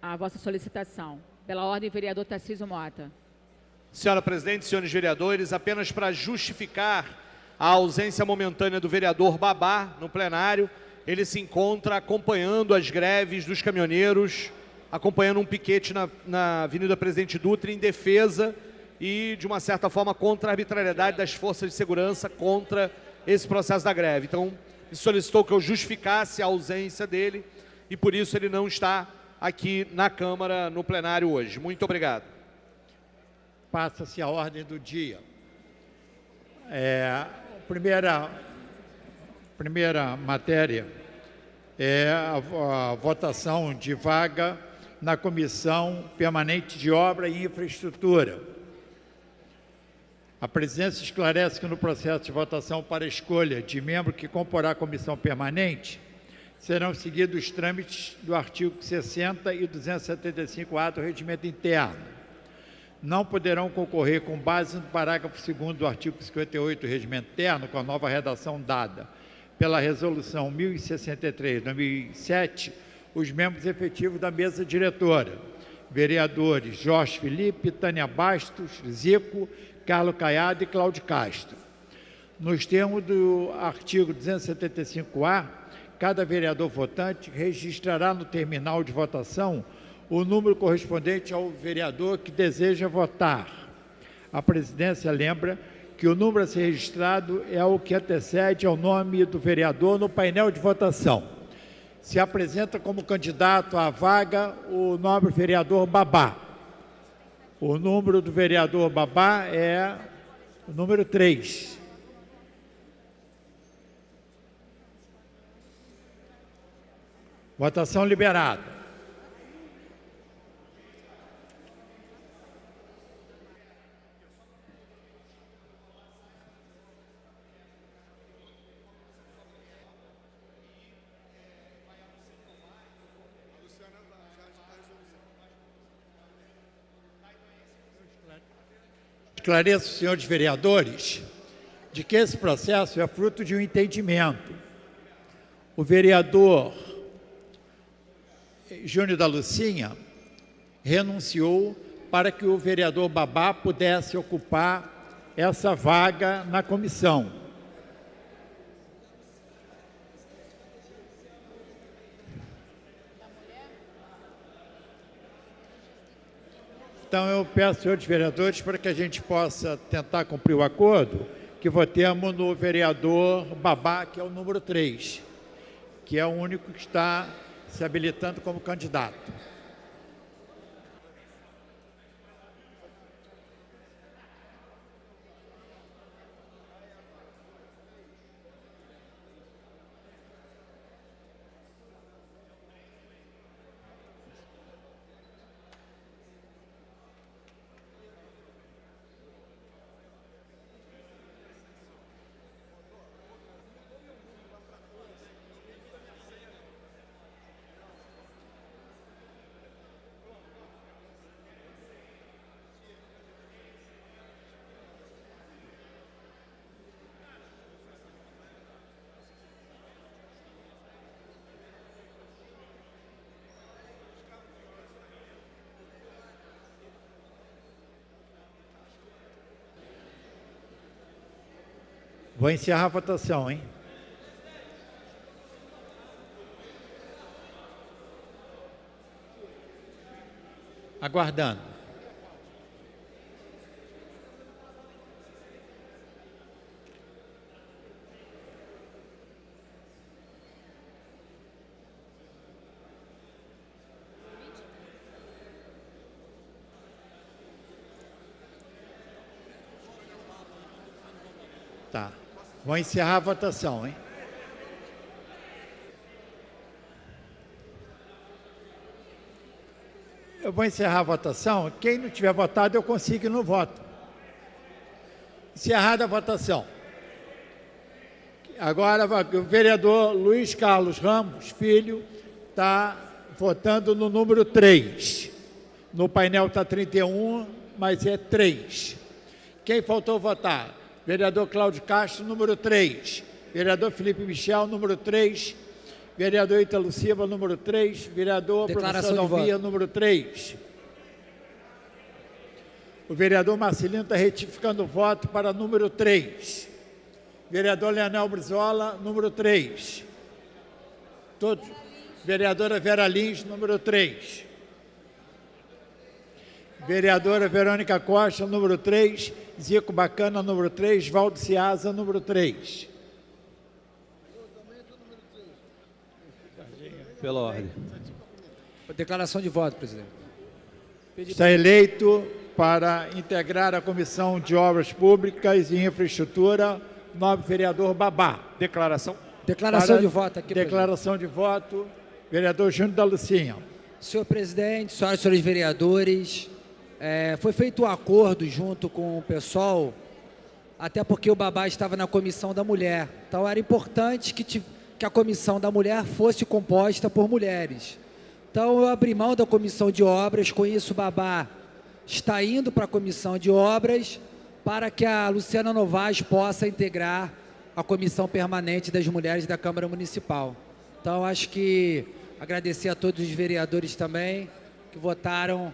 a vossa solicitação. Pela ordem, vereador Tarcísio Mota. Senhora presidente, senhores vereadores, apenas para justificar a ausência momentânea do vereador Babá no plenário, ele se encontra acompanhando as greves dos caminhoneiros, acompanhando um piquete na Avenida Presidente Dutra em defesa e, de uma certa forma, contra a arbitrariedade das forças de segurança contra esse processo da greve. Então, me solicitou que eu justificasse a ausência dele e, por isso, ele não está aqui na Câmara, no plenário hoje. Muito obrigado. Passa-se a ordem do dia. Primeira matéria é a votação de vaga na Comissão Permanente de Obra e Infraestrutura. A presidência esclarece que no processo de votação para a escolha de membro que comporá a comissão permanente, serão seguidos os trâmites do artigo 60 e 275-A do Regimento Interno. Não poderão concorrer com base no parágrafo 2º do artigo 58 do Regimento Interno, com a nova redação dada pela Resolução 1063/2007, os membros efetivos da mesa diretora, vereadores Jorge Felipe, Tânia Bastos, Zico, Carlos Caiado e Cláudio Castro. Nos termos do artigo 275-A, cada vereador votante registrará no terminal de votação o número correspondente ao vereador que deseja votar. A presidência lembra que o número a ser registrado é o que antecede ao nome do vereador no painel de votação. Se apresenta como candidato à vaga o nobre vereador Babá. O número do vereador Babá é o número 3. Votação liberada. Esclareço, senhores vereadores, de que esse processo é fruto de um entendimento. O vereador Júnior da Lucinha renunciou para que o vereador Babá pudesse ocupar essa vaga na comissão. Então, eu peço, senhores vereadores, para que a gente possa tentar cumprir o acordo, que votemos no vereador Babá, que é o número 3, que é o único que está se habilitando como candidato. Vou encerrar a votação, hein? Aguardando. Tá. Vou encerrar a votação, hein? Eu vou encerrar a votação. Quem não tiver votado, eu consigo no voto. Encerrada a votação. Agora, o vereador Luiz Carlos Ramos Filho está votando no número 3. No painel está 31, mas é 3. Quem faltou votar? Vereador Cláudio Castro, número 3. Vereador Felipe Michel, número 3. Vereador Ítalo Silva, número 3. Vereador Professor Dalvia, número 3. O vereador Marcelino está retificando o voto para número 3. Vereador Leonel Brizola, número 3. Vereadora Vera Lins, número 3. Vereadora Verônica Costa, número 3. Zico Bacana, número 3. Valdo Ciasa, número 3. Pela ordem. Declaração de voto, presidente. Está eleito para integrar a Comissão de Obras Públicas e Infraestrutura, nobre vereador Babá. Declaração. Declaração de voto aqui, declaração de voto, vereador Júnior da Lucinha. Senhor presidente, senhoras e senhores vereadores, foi feito um acordo junto com o pessoal, até porque o Babá estava na Comissão da Mulher. Então era importante que a Comissão da Mulher fosse composta por mulheres. Então eu abri mão da Comissão de Obras, com isso o Babá está indo para a Comissão de Obras, para que a Luciana Novaes possa integrar a Comissão Permanente das Mulheres da Câmara Municipal. Então acho que agradecer a todos os vereadores também que votaram,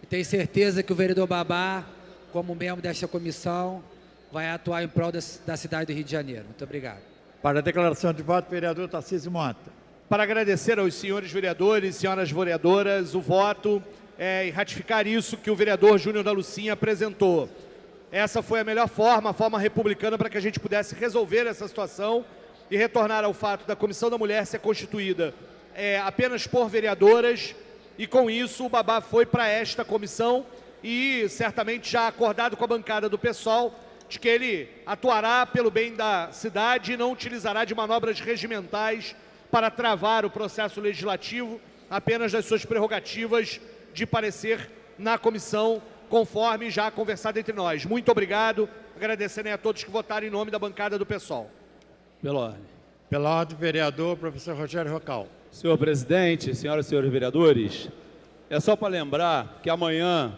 e tenho certeza que o vereador Babá, como membro desta comissão, vai atuar em prol da cidade do Rio de Janeiro. Muito obrigado. Para a declaração de voto, vereador Tarcísio Mota. Para agradecer aos senhores vereadores, senhoras vereadoras, o voto e ratificar isso que o vereador Júnior da Lucinha apresentou. Essa foi a melhor forma, a forma republicana, para que a gente pudesse resolver essa situação e retornar ao fato da Comissão da Mulher ser constituída apenas por vereadoras, e com isso o Babá foi para esta comissão e certamente já acordado com a bancada do PSOL de que ele atuará pelo bem da cidade e não utilizará de manobras regimentais para travar o processo legislativo, apenas das suas prerrogativas de parecer na comissão, conforme já conversado entre nós. Muito obrigado, agradecendo a todos que votaram em nome da bancada do PSOL. Pela ordem. Pela ordem, vereador professor Rogério Rocal. Senhor presidente, senhoras e senhores vereadores, é só para lembrar que amanhã,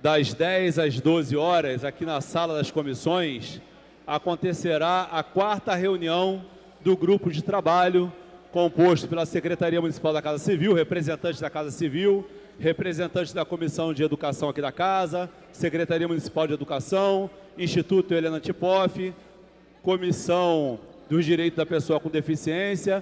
das 10 às 12 horas, aqui na sala das comissões, acontecerá a 4ª reunião do grupo de trabalho, composto pela Secretaria Municipal da Casa Civil, representantes da Casa Civil, representantes da Comissão de Educação aqui da Casa, Secretaria Municipal de Educação, Instituto Helena Tipoff, Comissão dos Direitos da Pessoa com Deficiência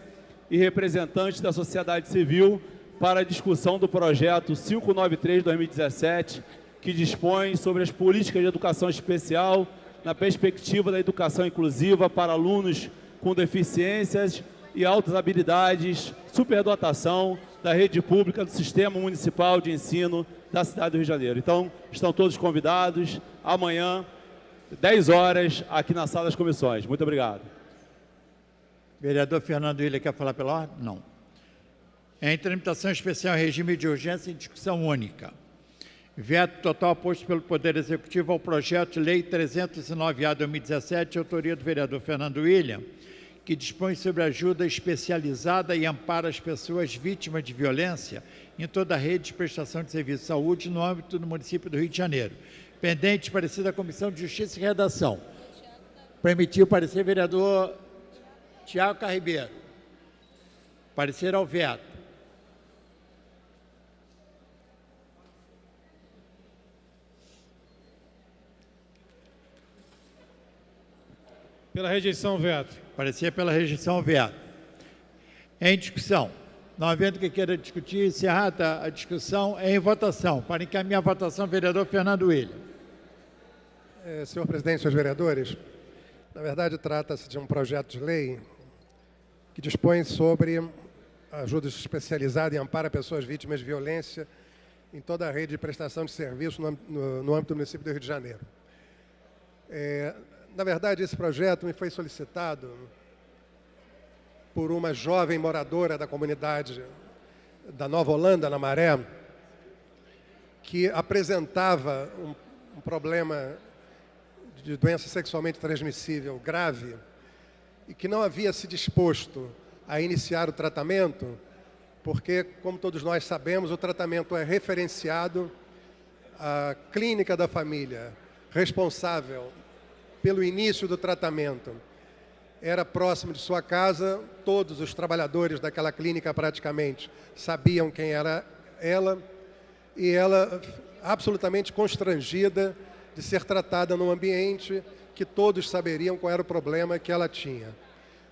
e representantes da sociedade civil para a discussão do projeto 593/2017, que dispõe sobre as políticas de educação especial na perspectiva da educação inclusiva para alunos com deficiências e altas habilidades, superdotação da rede pública do Sistema Municipal de Ensino da cidade do Rio de Janeiro. Então, estão todos convidados, amanhã, 10 horas, aqui na sala das comissões. Muito obrigado. Vereador Fernando Willian quer falar pela ordem? Não. Em tramitação especial em regime de urgência em discussão única. Veto total posto pelo Poder Executivo ao projeto de lei 309/2017, autoria do vereador Fernando Willian, que dispõe sobre ajuda especializada e ampara as pessoas vítimas de violência em toda a rede de prestação de serviço de saúde no âmbito do município do Rio de Janeiro. Pendente parecer da Comissão de Justiça e Redação. Permitiu parecer vereador Tiago Carribeiro. Parecer ao veto. Pela rejeição, veto. Parecer pela rejeição ao veto. Em discussão. Não havendo que queira discutir, encerrada a discussão, em votação. Para encaminhar a votação, vereador Fernando William. Senhor presidente, senhores vereadores, na verdade trata-se de um projeto de lei que dispõe sobre ajuda especializada e amparo a pessoas vítimas de violência em toda a rede de prestação de serviço no âmbito do município do Rio de Janeiro. Na verdade, esse projeto me foi solicitado por uma jovem moradora da comunidade da Nova Holanda, na Maré, que apresentava um problema de doença sexualmente transmissível grave e que não havia se disposto a iniciar o tratamento, porque, como todos nós sabemos, o tratamento é referenciado à clínica da família responsável pelo início do tratamento. Era próximo de sua casa, todos os trabalhadores daquela clínica praticamente sabiam quem era ela, e ela absolutamente constrangida de ser tratada num ambiente que todos saberiam qual era o problema que ela tinha.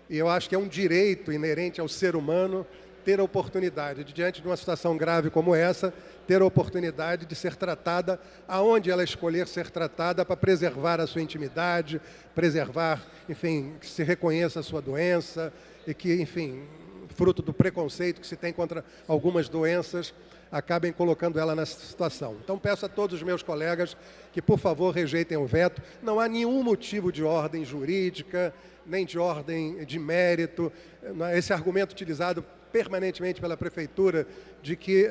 E eu acho que é um direito inerente ao ser humano ter a oportunidade, diante de uma situação grave como essa, ter a oportunidade de ser tratada aonde ela escolher ser tratada, para preservar a sua intimidade, preservar, enfim, que se reconheça a sua doença e que, enfim, fruto do preconceito que se tem contra algumas doenças, acabem colocando ela nessa situação. Então, peço a todos os meus colegas que, por favor, rejeitem o veto. Não há nenhum motivo de ordem jurídica, nem de ordem de mérito. Esse argumento utilizado permanentemente pela Prefeitura de que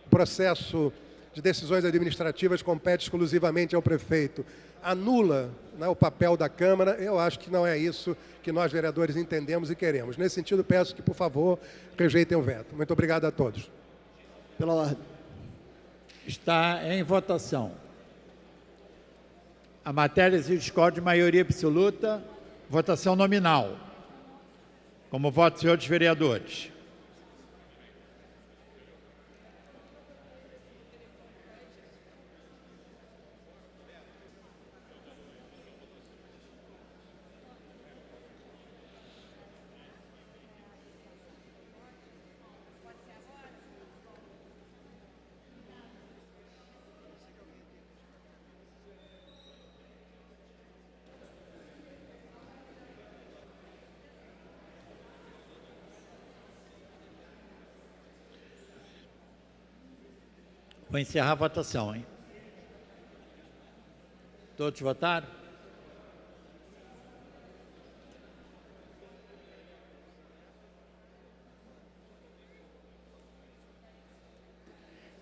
o processo de decisões administrativas compete exclusivamente ao prefeito, anula, né, o papel da Câmara. Eu acho que não é isso que nós, vereadores, entendemos e queremos. Nesse sentido, peço que, por favor, rejeitem o veto. Muito obrigado a todos. Pela ordem. Está em votação. A matéria exige discórdia de maioria absoluta, votação nominal. Como voto, senhores vereadores. Vou encerrar a votação, hein? Todos votaram?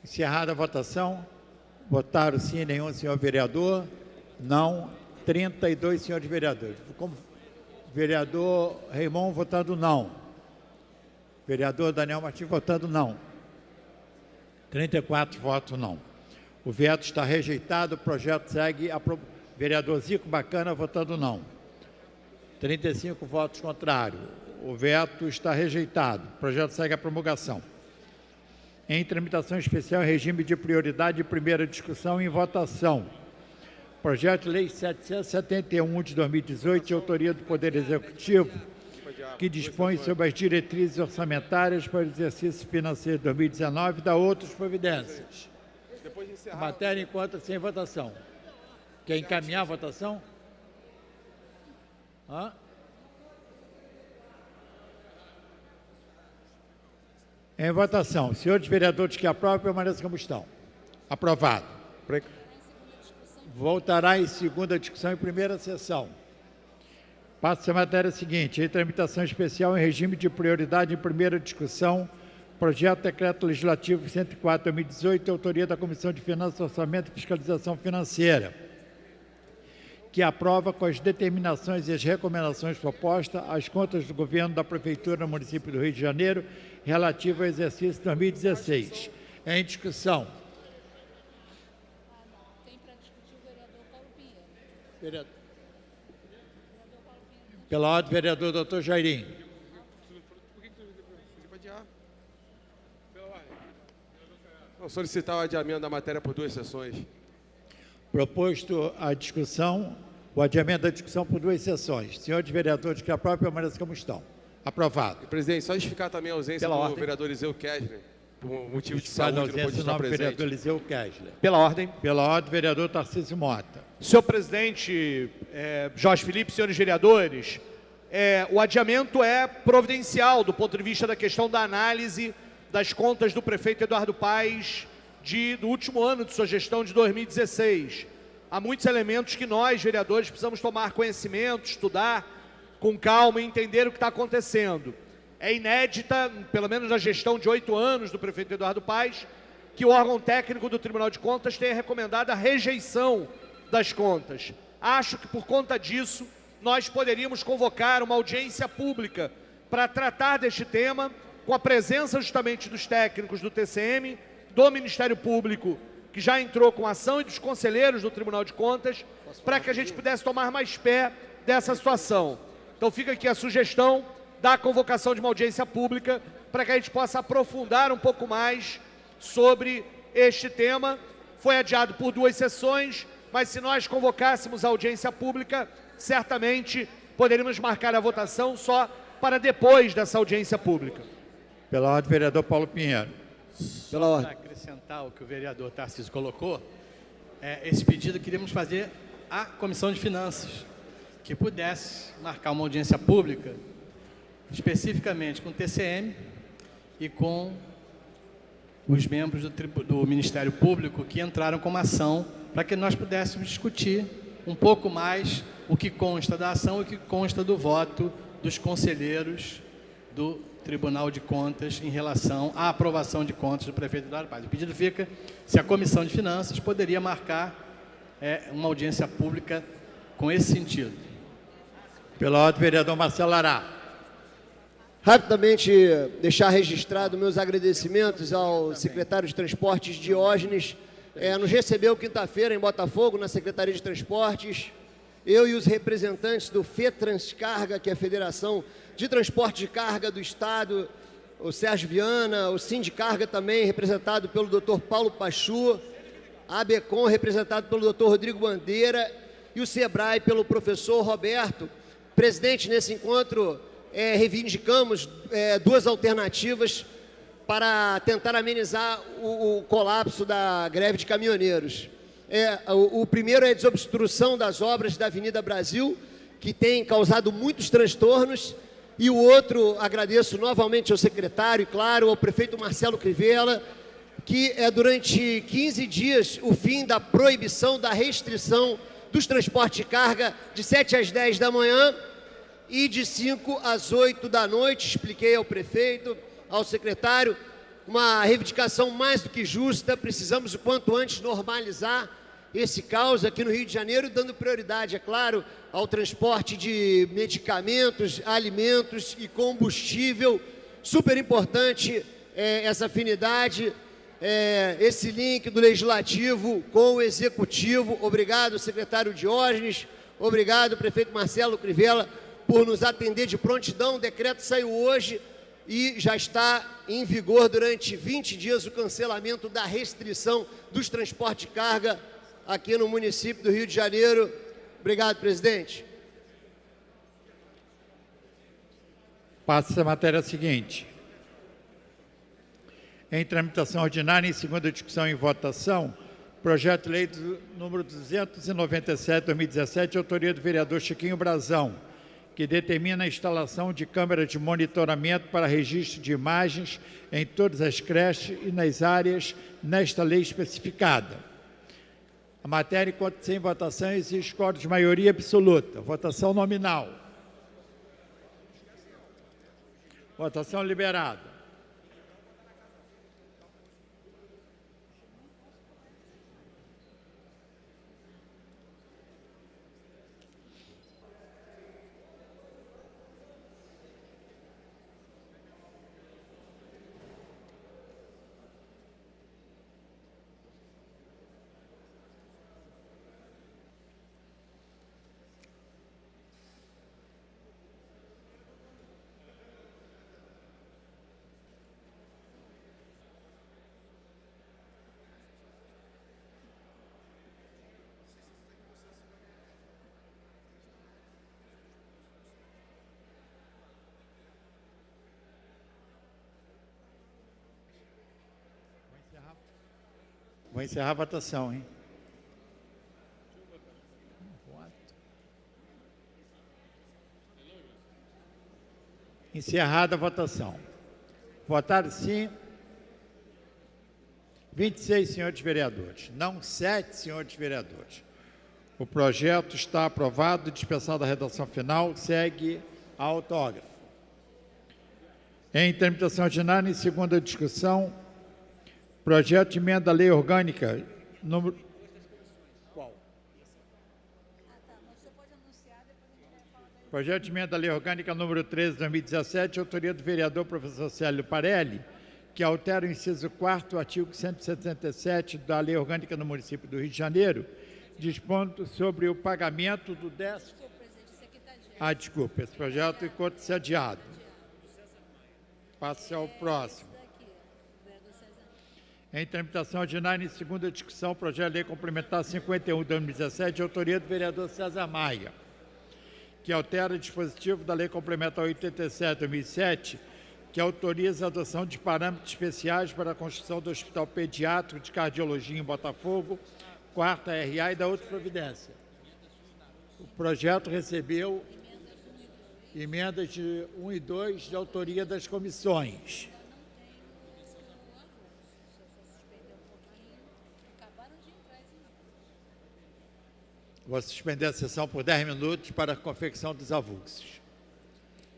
Encerrada a votação. Votaram sim, nenhum senhor vereador. Não, 32 senhores vereadores. Como vereador Raimon votando não. Vereador Daniel Martins votando não. 34 votos não. O veto está rejeitado, o projeto segue. Vereador Zico Bacana votando não. 35 votos contrários. O veto está rejeitado. O projeto segue a promulgação. Em tramitação especial, em regime de prioridade de primeira discussão e em votação. Projeto de Lei 771 de 2018, de autoria do Poder Executivo, que dispõe sobre as diretrizes orçamentárias para o exercício financeiro de 2019 e dá outras providências. A matéria encontra-se em votação. Quer encaminhar a votação? Em votação. Senhores vereadores que aprovam, permaneçam como estão. Aprovado. Voltará em segunda discussão em primeira sessão. Passa a matéria seguinte, em tramitação especial em regime de prioridade em primeira discussão, projeto de decreto legislativo 104/2018, autoria da Comissão de Finanças, Orçamento e Fiscalização Financeira, que aprova com as determinações e as recomendações propostas as contas do governo da Prefeitura do município do Rio de Janeiro relativo ao exercício 2016. Em discussão. Tem para discutir o vereador Paulo Pinheiro. Pela ordem, vereador doutor Jairim. Vou solicitar o adiamento da matéria por 2 sessões. Proposto a discussão, o adiamento da discussão por 2 sessões. Senhores vereadores, que aprovam, permaneçam como estão. Aprovado. Presidente, só justificar também a ausência Pela do ordem. vereador Eliseu Kessler, por motivo de Justificado saúde, a não pôde ausência do estar nome do presente. vereador Eliseu Kessler. Pela ordem. Pela ordem, vereador Tarcísio Mota. Senhor presidente, Jorge Felipe, senhores vereadores, o adiamento é providencial do ponto de vista da questão da análise das contas do prefeito Eduardo Paes do último ano de sua gestão de 2016. Há muitos elementos que nós, vereadores, precisamos tomar conhecimento, estudar com calma e entender o que está acontecendo. É inédita, pelo menos na gestão de 8 anos do prefeito Eduardo Paes, que o órgão técnico do Tribunal de Contas tenha recomendado a rejeição das contas. Acho que por conta disso, nós poderíamos convocar uma audiência pública para tratar deste tema, com a presença justamente dos técnicos do TCM, do Ministério Público, que já entrou com ação, e dos conselheiros do Tribunal de Contas, para que a gente pudesse tomar mais pé dessa situação. Então fica aqui a sugestão da convocação de uma audiência pública, para que a gente possa aprofundar um pouco mais sobre este tema. Foi adiado por 2 sessões, mas se nós convocássemos a audiência pública, certamente poderíamos marcar a votação só para depois dessa audiência pública. Pela ordem, vereador Paulo Pinheiro. Pela ordem. Para acrescentar o que o vereador Tarcísio colocou, esse pedido queríamos fazer à Comissão de Finanças, que pudesse marcar uma audiência pública, especificamente com o TCM e com os membros do Ministério Público que entraram com uma ação, para que nós pudéssemos discutir um pouco mais o que consta da ação e o que consta do voto dos conselheiros do Tribunal de Contas em relação à aprovação de contas do prefeito Eduardo Paes. O pedido fica se a Comissão de Finanças poderia marcar uma audiência pública com esse sentido. Pela ordem, vereador Marcelo Ará. Rapidamente deixar registrado meus agradecimentos ao secretário de Transportes Diógenes. Nos recebeu quinta-feira em Botafogo, na Secretaria de Transportes. Eu e os representantes do FETranscarga, que é a Federação de Transporte de Carga do Estado, o Sérgio Viana, o Sindicarga também, representado pelo Dr. Paulo Pachu, a ABECOM, representado pelo Dr. Rodrigo Bandeira, e o SEBRAE, pelo professor Roberto. Presidente, nesse encontro, reivindicamos 2 alternativas para tentar amenizar o colapso da greve de caminhoneiros. O primeiro é a desobstrução das obras da Avenida Brasil, que tem causado muitos transtornos, e o outro, agradeço novamente ao secretário e, claro, ao prefeito Marcelo Crivella, que durante 15 dias o fim da proibição, da restrição dos transportes de carga de 7 às 10 da manhã e de 5 às 8 da noite. Expliquei ao prefeito, ao secretário, uma reivindicação mais do que justa. Precisamos o quanto antes normalizar esse caos aqui no Rio de Janeiro, dando prioridade, é claro, ao transporte de medicamentos, alimentos e combustível. Super importante essa afinidade, esse link do Legislativo com o Executivo. Obrigado, secretário Diógenes, obrigado, prefeito Marcelo Crivella, por nos atender de prontidão. O decreto saiu hoje e já está em vigor durante 20 dias o cancelamento da restrição dos transportes de carga aqui no município do Rio de Janeiro. Obrigado, presidente. Passa a matéria seguinte. Em tramitação ordinária, em segunda discussão e votação, projeto de lei número 297/2017, autoria do vereador Chiquinho Brazão, que determina a instalação de câmeras de monitoramento para registro de imagens em todas as creches e nas áreas nesta lei especificada. A matéria, enquanto sem votação, exige quórum de maioria absoluta. Votação nominal. Votação liberada. Vou encerrar a votação, hein? Encerrada a votação. Votaram sim 26 senhores vereadores, não 7 senhores vereadores. O projeto está aprovado, dispensada a redação final, segue a autógrafo. Em tramitação ordinária, em segunda discussão, projeto de emenda à lei orgânica, número... Qual? Projeto de emenda à lei orgânica número 13, 2017, autoria do vereador professor Célio Parelli, que altera o inciso 4º, artigo 177 da lei orgânica do município do Rio de Janeiro, dispondo sobre o pagamento do 10º... desculpa, esse projeto encontra-se adiado. Passa ao próximo. Em tramitação ordinária, em segunda discussão, projeto de lei complementar 51 de 2017, de autoria do vereador César Maia, que altera o dispositivo da lei complementar 87 de 2007, que autoriza a adoção de parâmetros especiais para a construção do Hospital Pediátrico de Cardiologia em Botafogo, quarta RA e da outra providência. O projeto recebeu emendas de 1 e 2 de autoria das comissões. Vou suspender a sessão por 10 minutos para a confecção dos avulsos.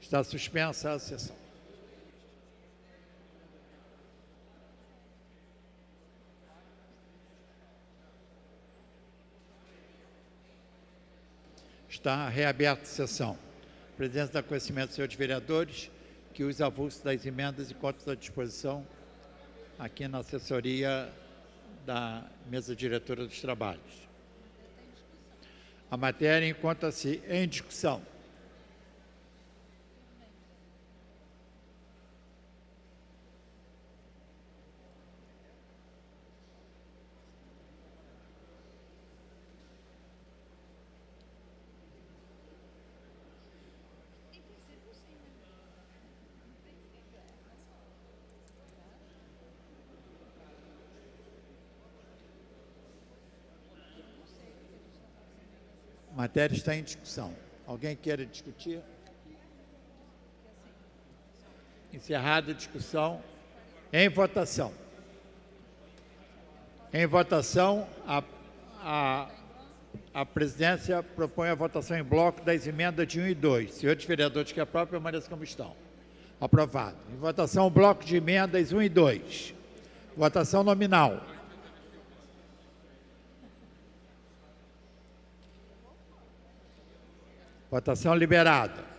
Está suspensa a sessão. Está reaberta a sessão. A presidência dá conhecimento dos senhores vereadores que os avulsos das emendas encontram à disposição aqui na assessoria da mesa diretora dos trabalhos. A matéria encontra-se em discussão. A matéria está em discussão. Alguém queira discutir? Encerrada a discussão. Em votação. Em votação, a presidência propõe a votação em bloco das emendas de 1 e 2. Senhores vereadores que aprovam, permaneçam como estão. Aprovado. Em votação, bloco de emendas 1 e 2. Votação nominal. Votação liberada.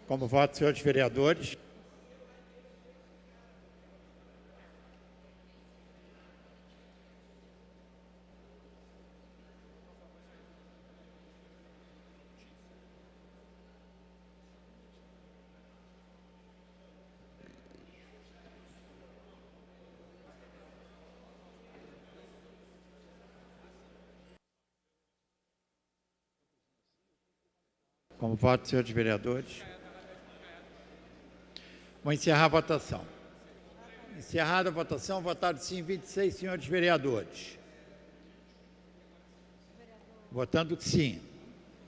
Como voto, senhores vereadores. Como voto, senhores vereadores. Vou encerrar a votação. Encerrada a votação, votaram sim 26 senhores vereadores. Votando sim.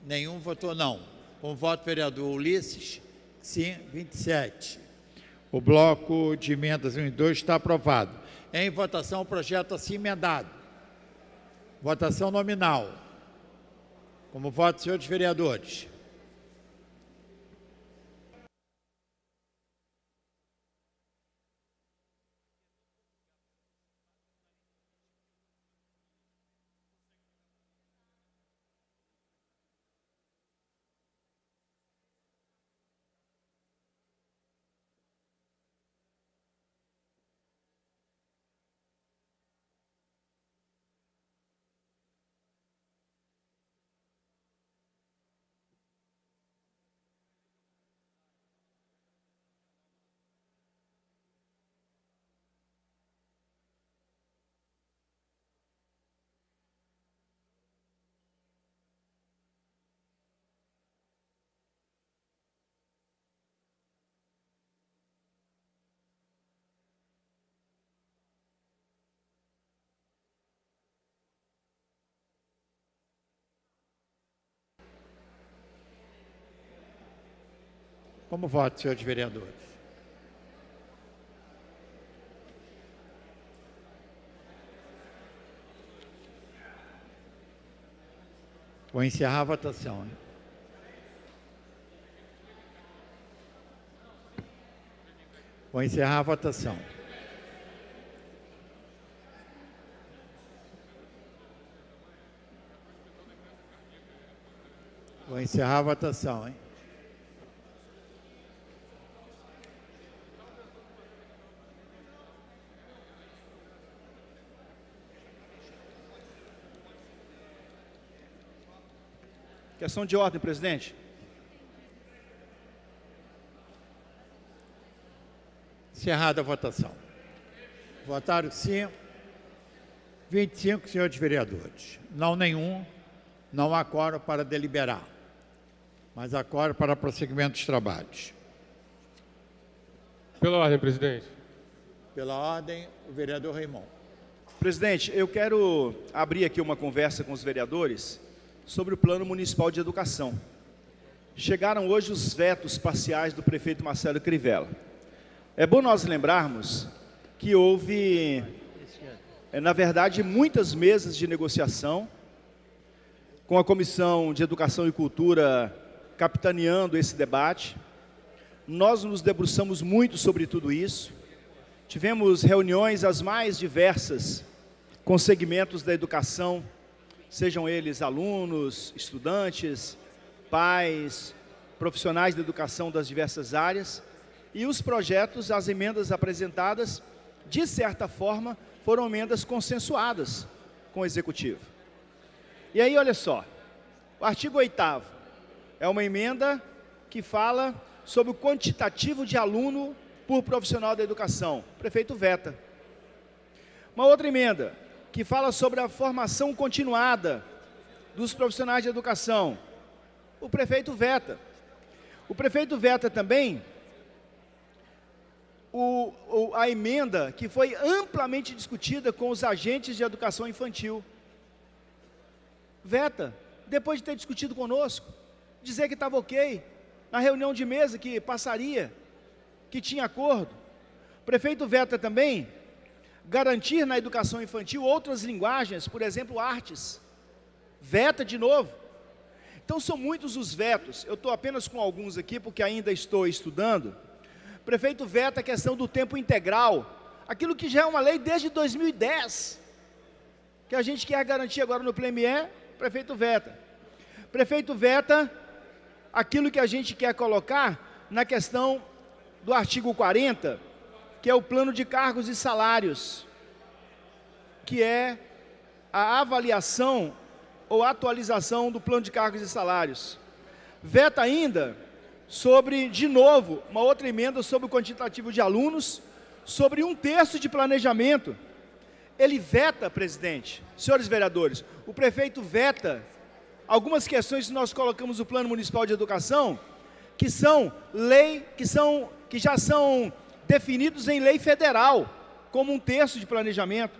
Nenhum votou não. Com o voto do vereador Ulisses, sim, 27. O bloco de emendas 1 e 2 está aprovado. Em votação, o projeto assim emendado. Votação nominal. Como voto, senhores vereadores. Como voto, senhores vereadores? Vou encerrar a votação. Né? Vou encerrar a votação. Vou encerrar a votação, hein? Questão de ordem, presidente. Encerrada a votação. Votaram sim 25 senhores vereadores. Não nenhum, não há quórum para deliberar, mas há quórum para prosseguimento dos trabalhos. Pela ordem, presidente. Pela ordem, o vereador Raimon. Presidente, eu quero abrir aqui uma conversa com os vereadores sobre o Plano Municipal de Educação. Chegaram hoje os vetos parciais do prefeito Marcelo Crivella. É bom nós lembrarmos que houve, na verdade, muitas mesas de negociação, com a Comissão de Educação e Cultura capitaneando esse debate. Nós nos debruçamos muito sobre tudo isso. Tivemos reuniões as mais diversas com segmentos da educação, sejam eles alunos, estudantes, pais, profissionais da educação das diversas áreas, e os projetos, as emendas apresentadas, de certa forma, foram emendas consensuadas com o Executivo. E aí, olha só, o artigo 8º é uma emenda que fala sobre o quantitativo de aluno por profissional da educação. O prefeito veta. Uma outra emenda que fala sobre a formação continuada dos profissionais de educação. O prefeito veta. O prefeito veta também a emenda que foi amplamente discutida com os agentes de educação infantil. Veta, depois de ter discutido conosco, dizer que estava ok, na reunião de mesa que passaria, que tinha acordo. O prefeito veta também garantir na educação infantil outras linguagens, por exemplo, artes. Veta de novo. Então são muitos os vetos, eu estou apenas com alguns aqui porque ainda estou estudando. O prefeito veta a questão do tempo integral, aquilo que já é uma lei desde 2010, que a gente quer garantir agora no PLME, o prefeito veta. O prefeito veta aquilo que a gente quer colocar na questão do artigo 40, que é o plano de cargos e salários, que é a avaliação ou atualização do plano de cargos e salários. Veta ainda sobre, de novo, uma outra emenda sobre o quantitativo de alunos, sobre 1/3 de planejamento. Ele veta, presidente, senhores vereadores, o prefeito veta algumas questões que nós colocamos no Plano Municipal de Educação, que são lei, que já são definidos em lei federal, como 1/3 de planejamento.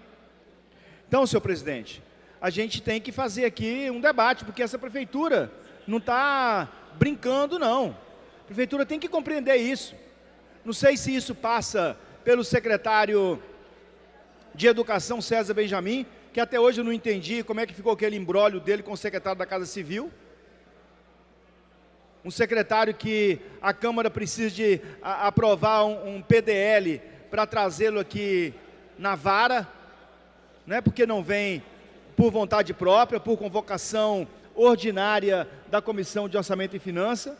Então, senhor presidente, a gente tem que fazer aqui um debate, porque essa prefeitura não está brincando, não. A prefeitura tem que compreender isso. Não sei se isso passa pelo secretário de Educação, César Benjamin, que até hoje eu não entendi como é que ficou aquele imbróglio dele com o secretário da Casa Civil. Um secretário que a Câmara precisa de aprovar um PDL para trazê-lo aqui na vara, né, porque não vem por vontade própria, por convocação ordinária da Comissão de Orçamento e Finanças.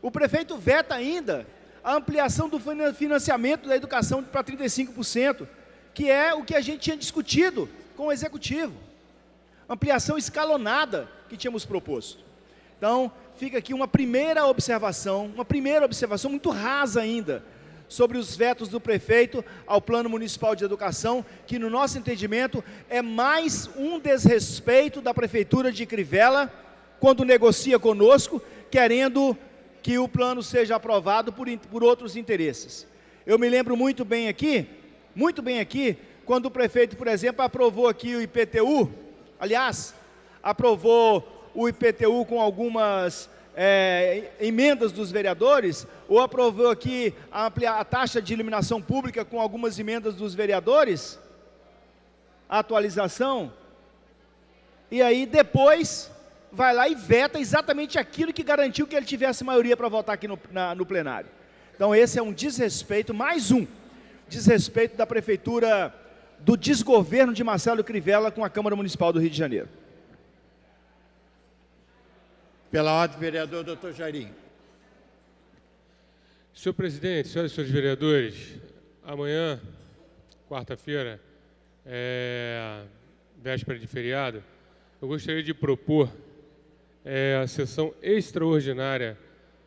O prefeito veta ainda a ampliação do financiamento da educação para 35%, que é o que a gente tinha discutido com o Executivo. Ampliação escalonada que tínhamos proposto. Então, fica aqui uma primeira observação muito rasa ainda, sobre os vetos do prefeito ao Plano Municipal de Educação, que no nosso entendimento é mais um desrespeito da Prefeitura de Crivella, quando negocia conosco, querendo que o plano seja aprovado por outros interesses. Eu me lembro muito bem aqui, quando o prefeito, por exemplo, aprovou aqui o IPTU, aliás, aprovou o IPTU com algumas emendas dos vereadores, ou aprovou aqui a taxa de iluminação pública com algumas emendas dos vereadores, a atualização, e aí depois vai lá e veta exatamente aquilo que garantiu que ele tivesse maioria para votar aqui no plenário. Então esse é um desrespeito, mais um desrespeito da Prefeitura, do desgoverno de Marcelo Crivella com a Câmara Municipal do Rio de Janeiro. Pela ordem, vereador Dr. Jairinho. Senhor presidente, senhoras e senhores vereadores, amanhã, quarta-feira, véspera de feriado, eu gostaria de propor a sessão extraordinária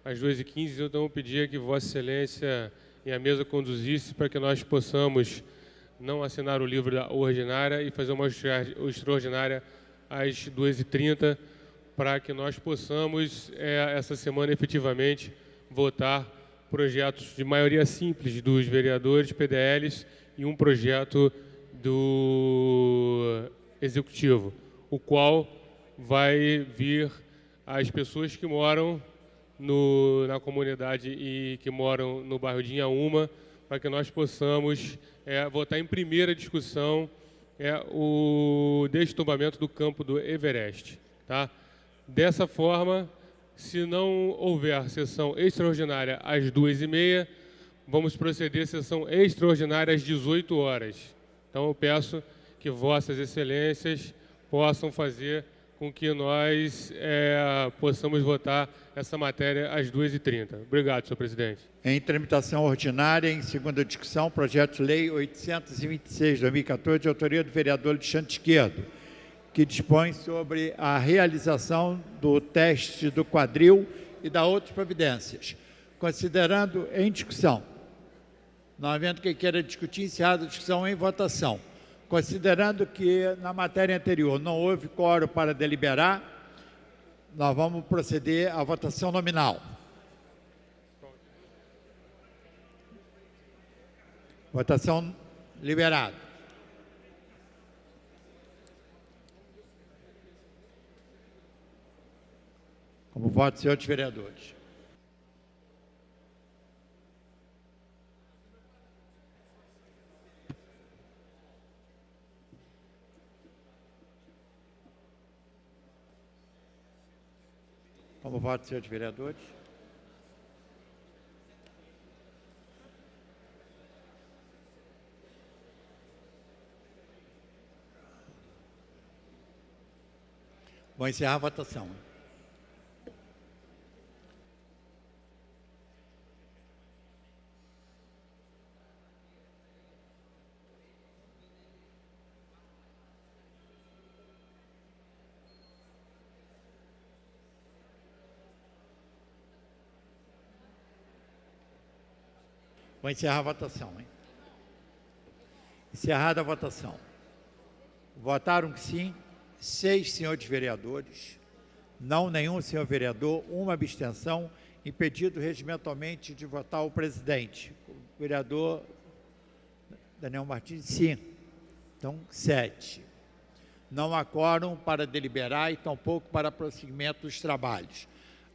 às 2h15, então eu pedia que Vossa Excelência e a mesa conduzisse para que nós possamos não assinar o livro da ordinária e fazer uma extraordinária às 2h30, para que nós possamos, essa semana, efetivamente, votar projetos de maioria simples dos vereadores, PDLs, e um projeto do Executivo, o qual vai vir às pessoas que moram na comunidade e que moram no bairro de Inhaúma, para que nós possamos votar em primeira discussão o destombamento do campo do Everest. Tá? Dessa forma, se não houver sessão extraordinária às 2h30, vamos proceder à sessão extraordinária às 18 horas. Então, eu peço que Vossas Excelências possam fazer com que nós possamos votar essa matéria às 2h30. Obrigado, senhor presidente. Em tramitação ordinária, em segunda discussão, projeto de lei 826/2014, de autoria do vereador Alexandre Esquerdo, que dispõe sobre a realização do teste do quadril e da outras providências. Considerando em discussão, não havendo quem queira discutir, encerrada a discussão em votação. Considerando que na matéria anterior não houve quórum para deliberar, nós vamos proceder à votação nominal. Votação liberada. Como voto, senhores vereadores. Como voto, senhores vereadores. Vou encerrar a votação. Vou encerrar a votação. Encerrada a votação. Votaram que sim 6 senhores vereadores, não nenhum senhor vereador, uma abstenção, impedido regimentalmente de votar o presidente. O vereador Daniel Martins, sim. Então, 7. Não há quórum para deliberar e tampouco para prosseguimento dos trabalhos.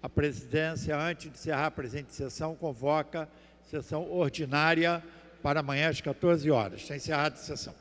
A presidência, antes de encerrar a presente sessão, convoca sessão ordinária para amanhã às 14 horas. Está encerrada a sessão.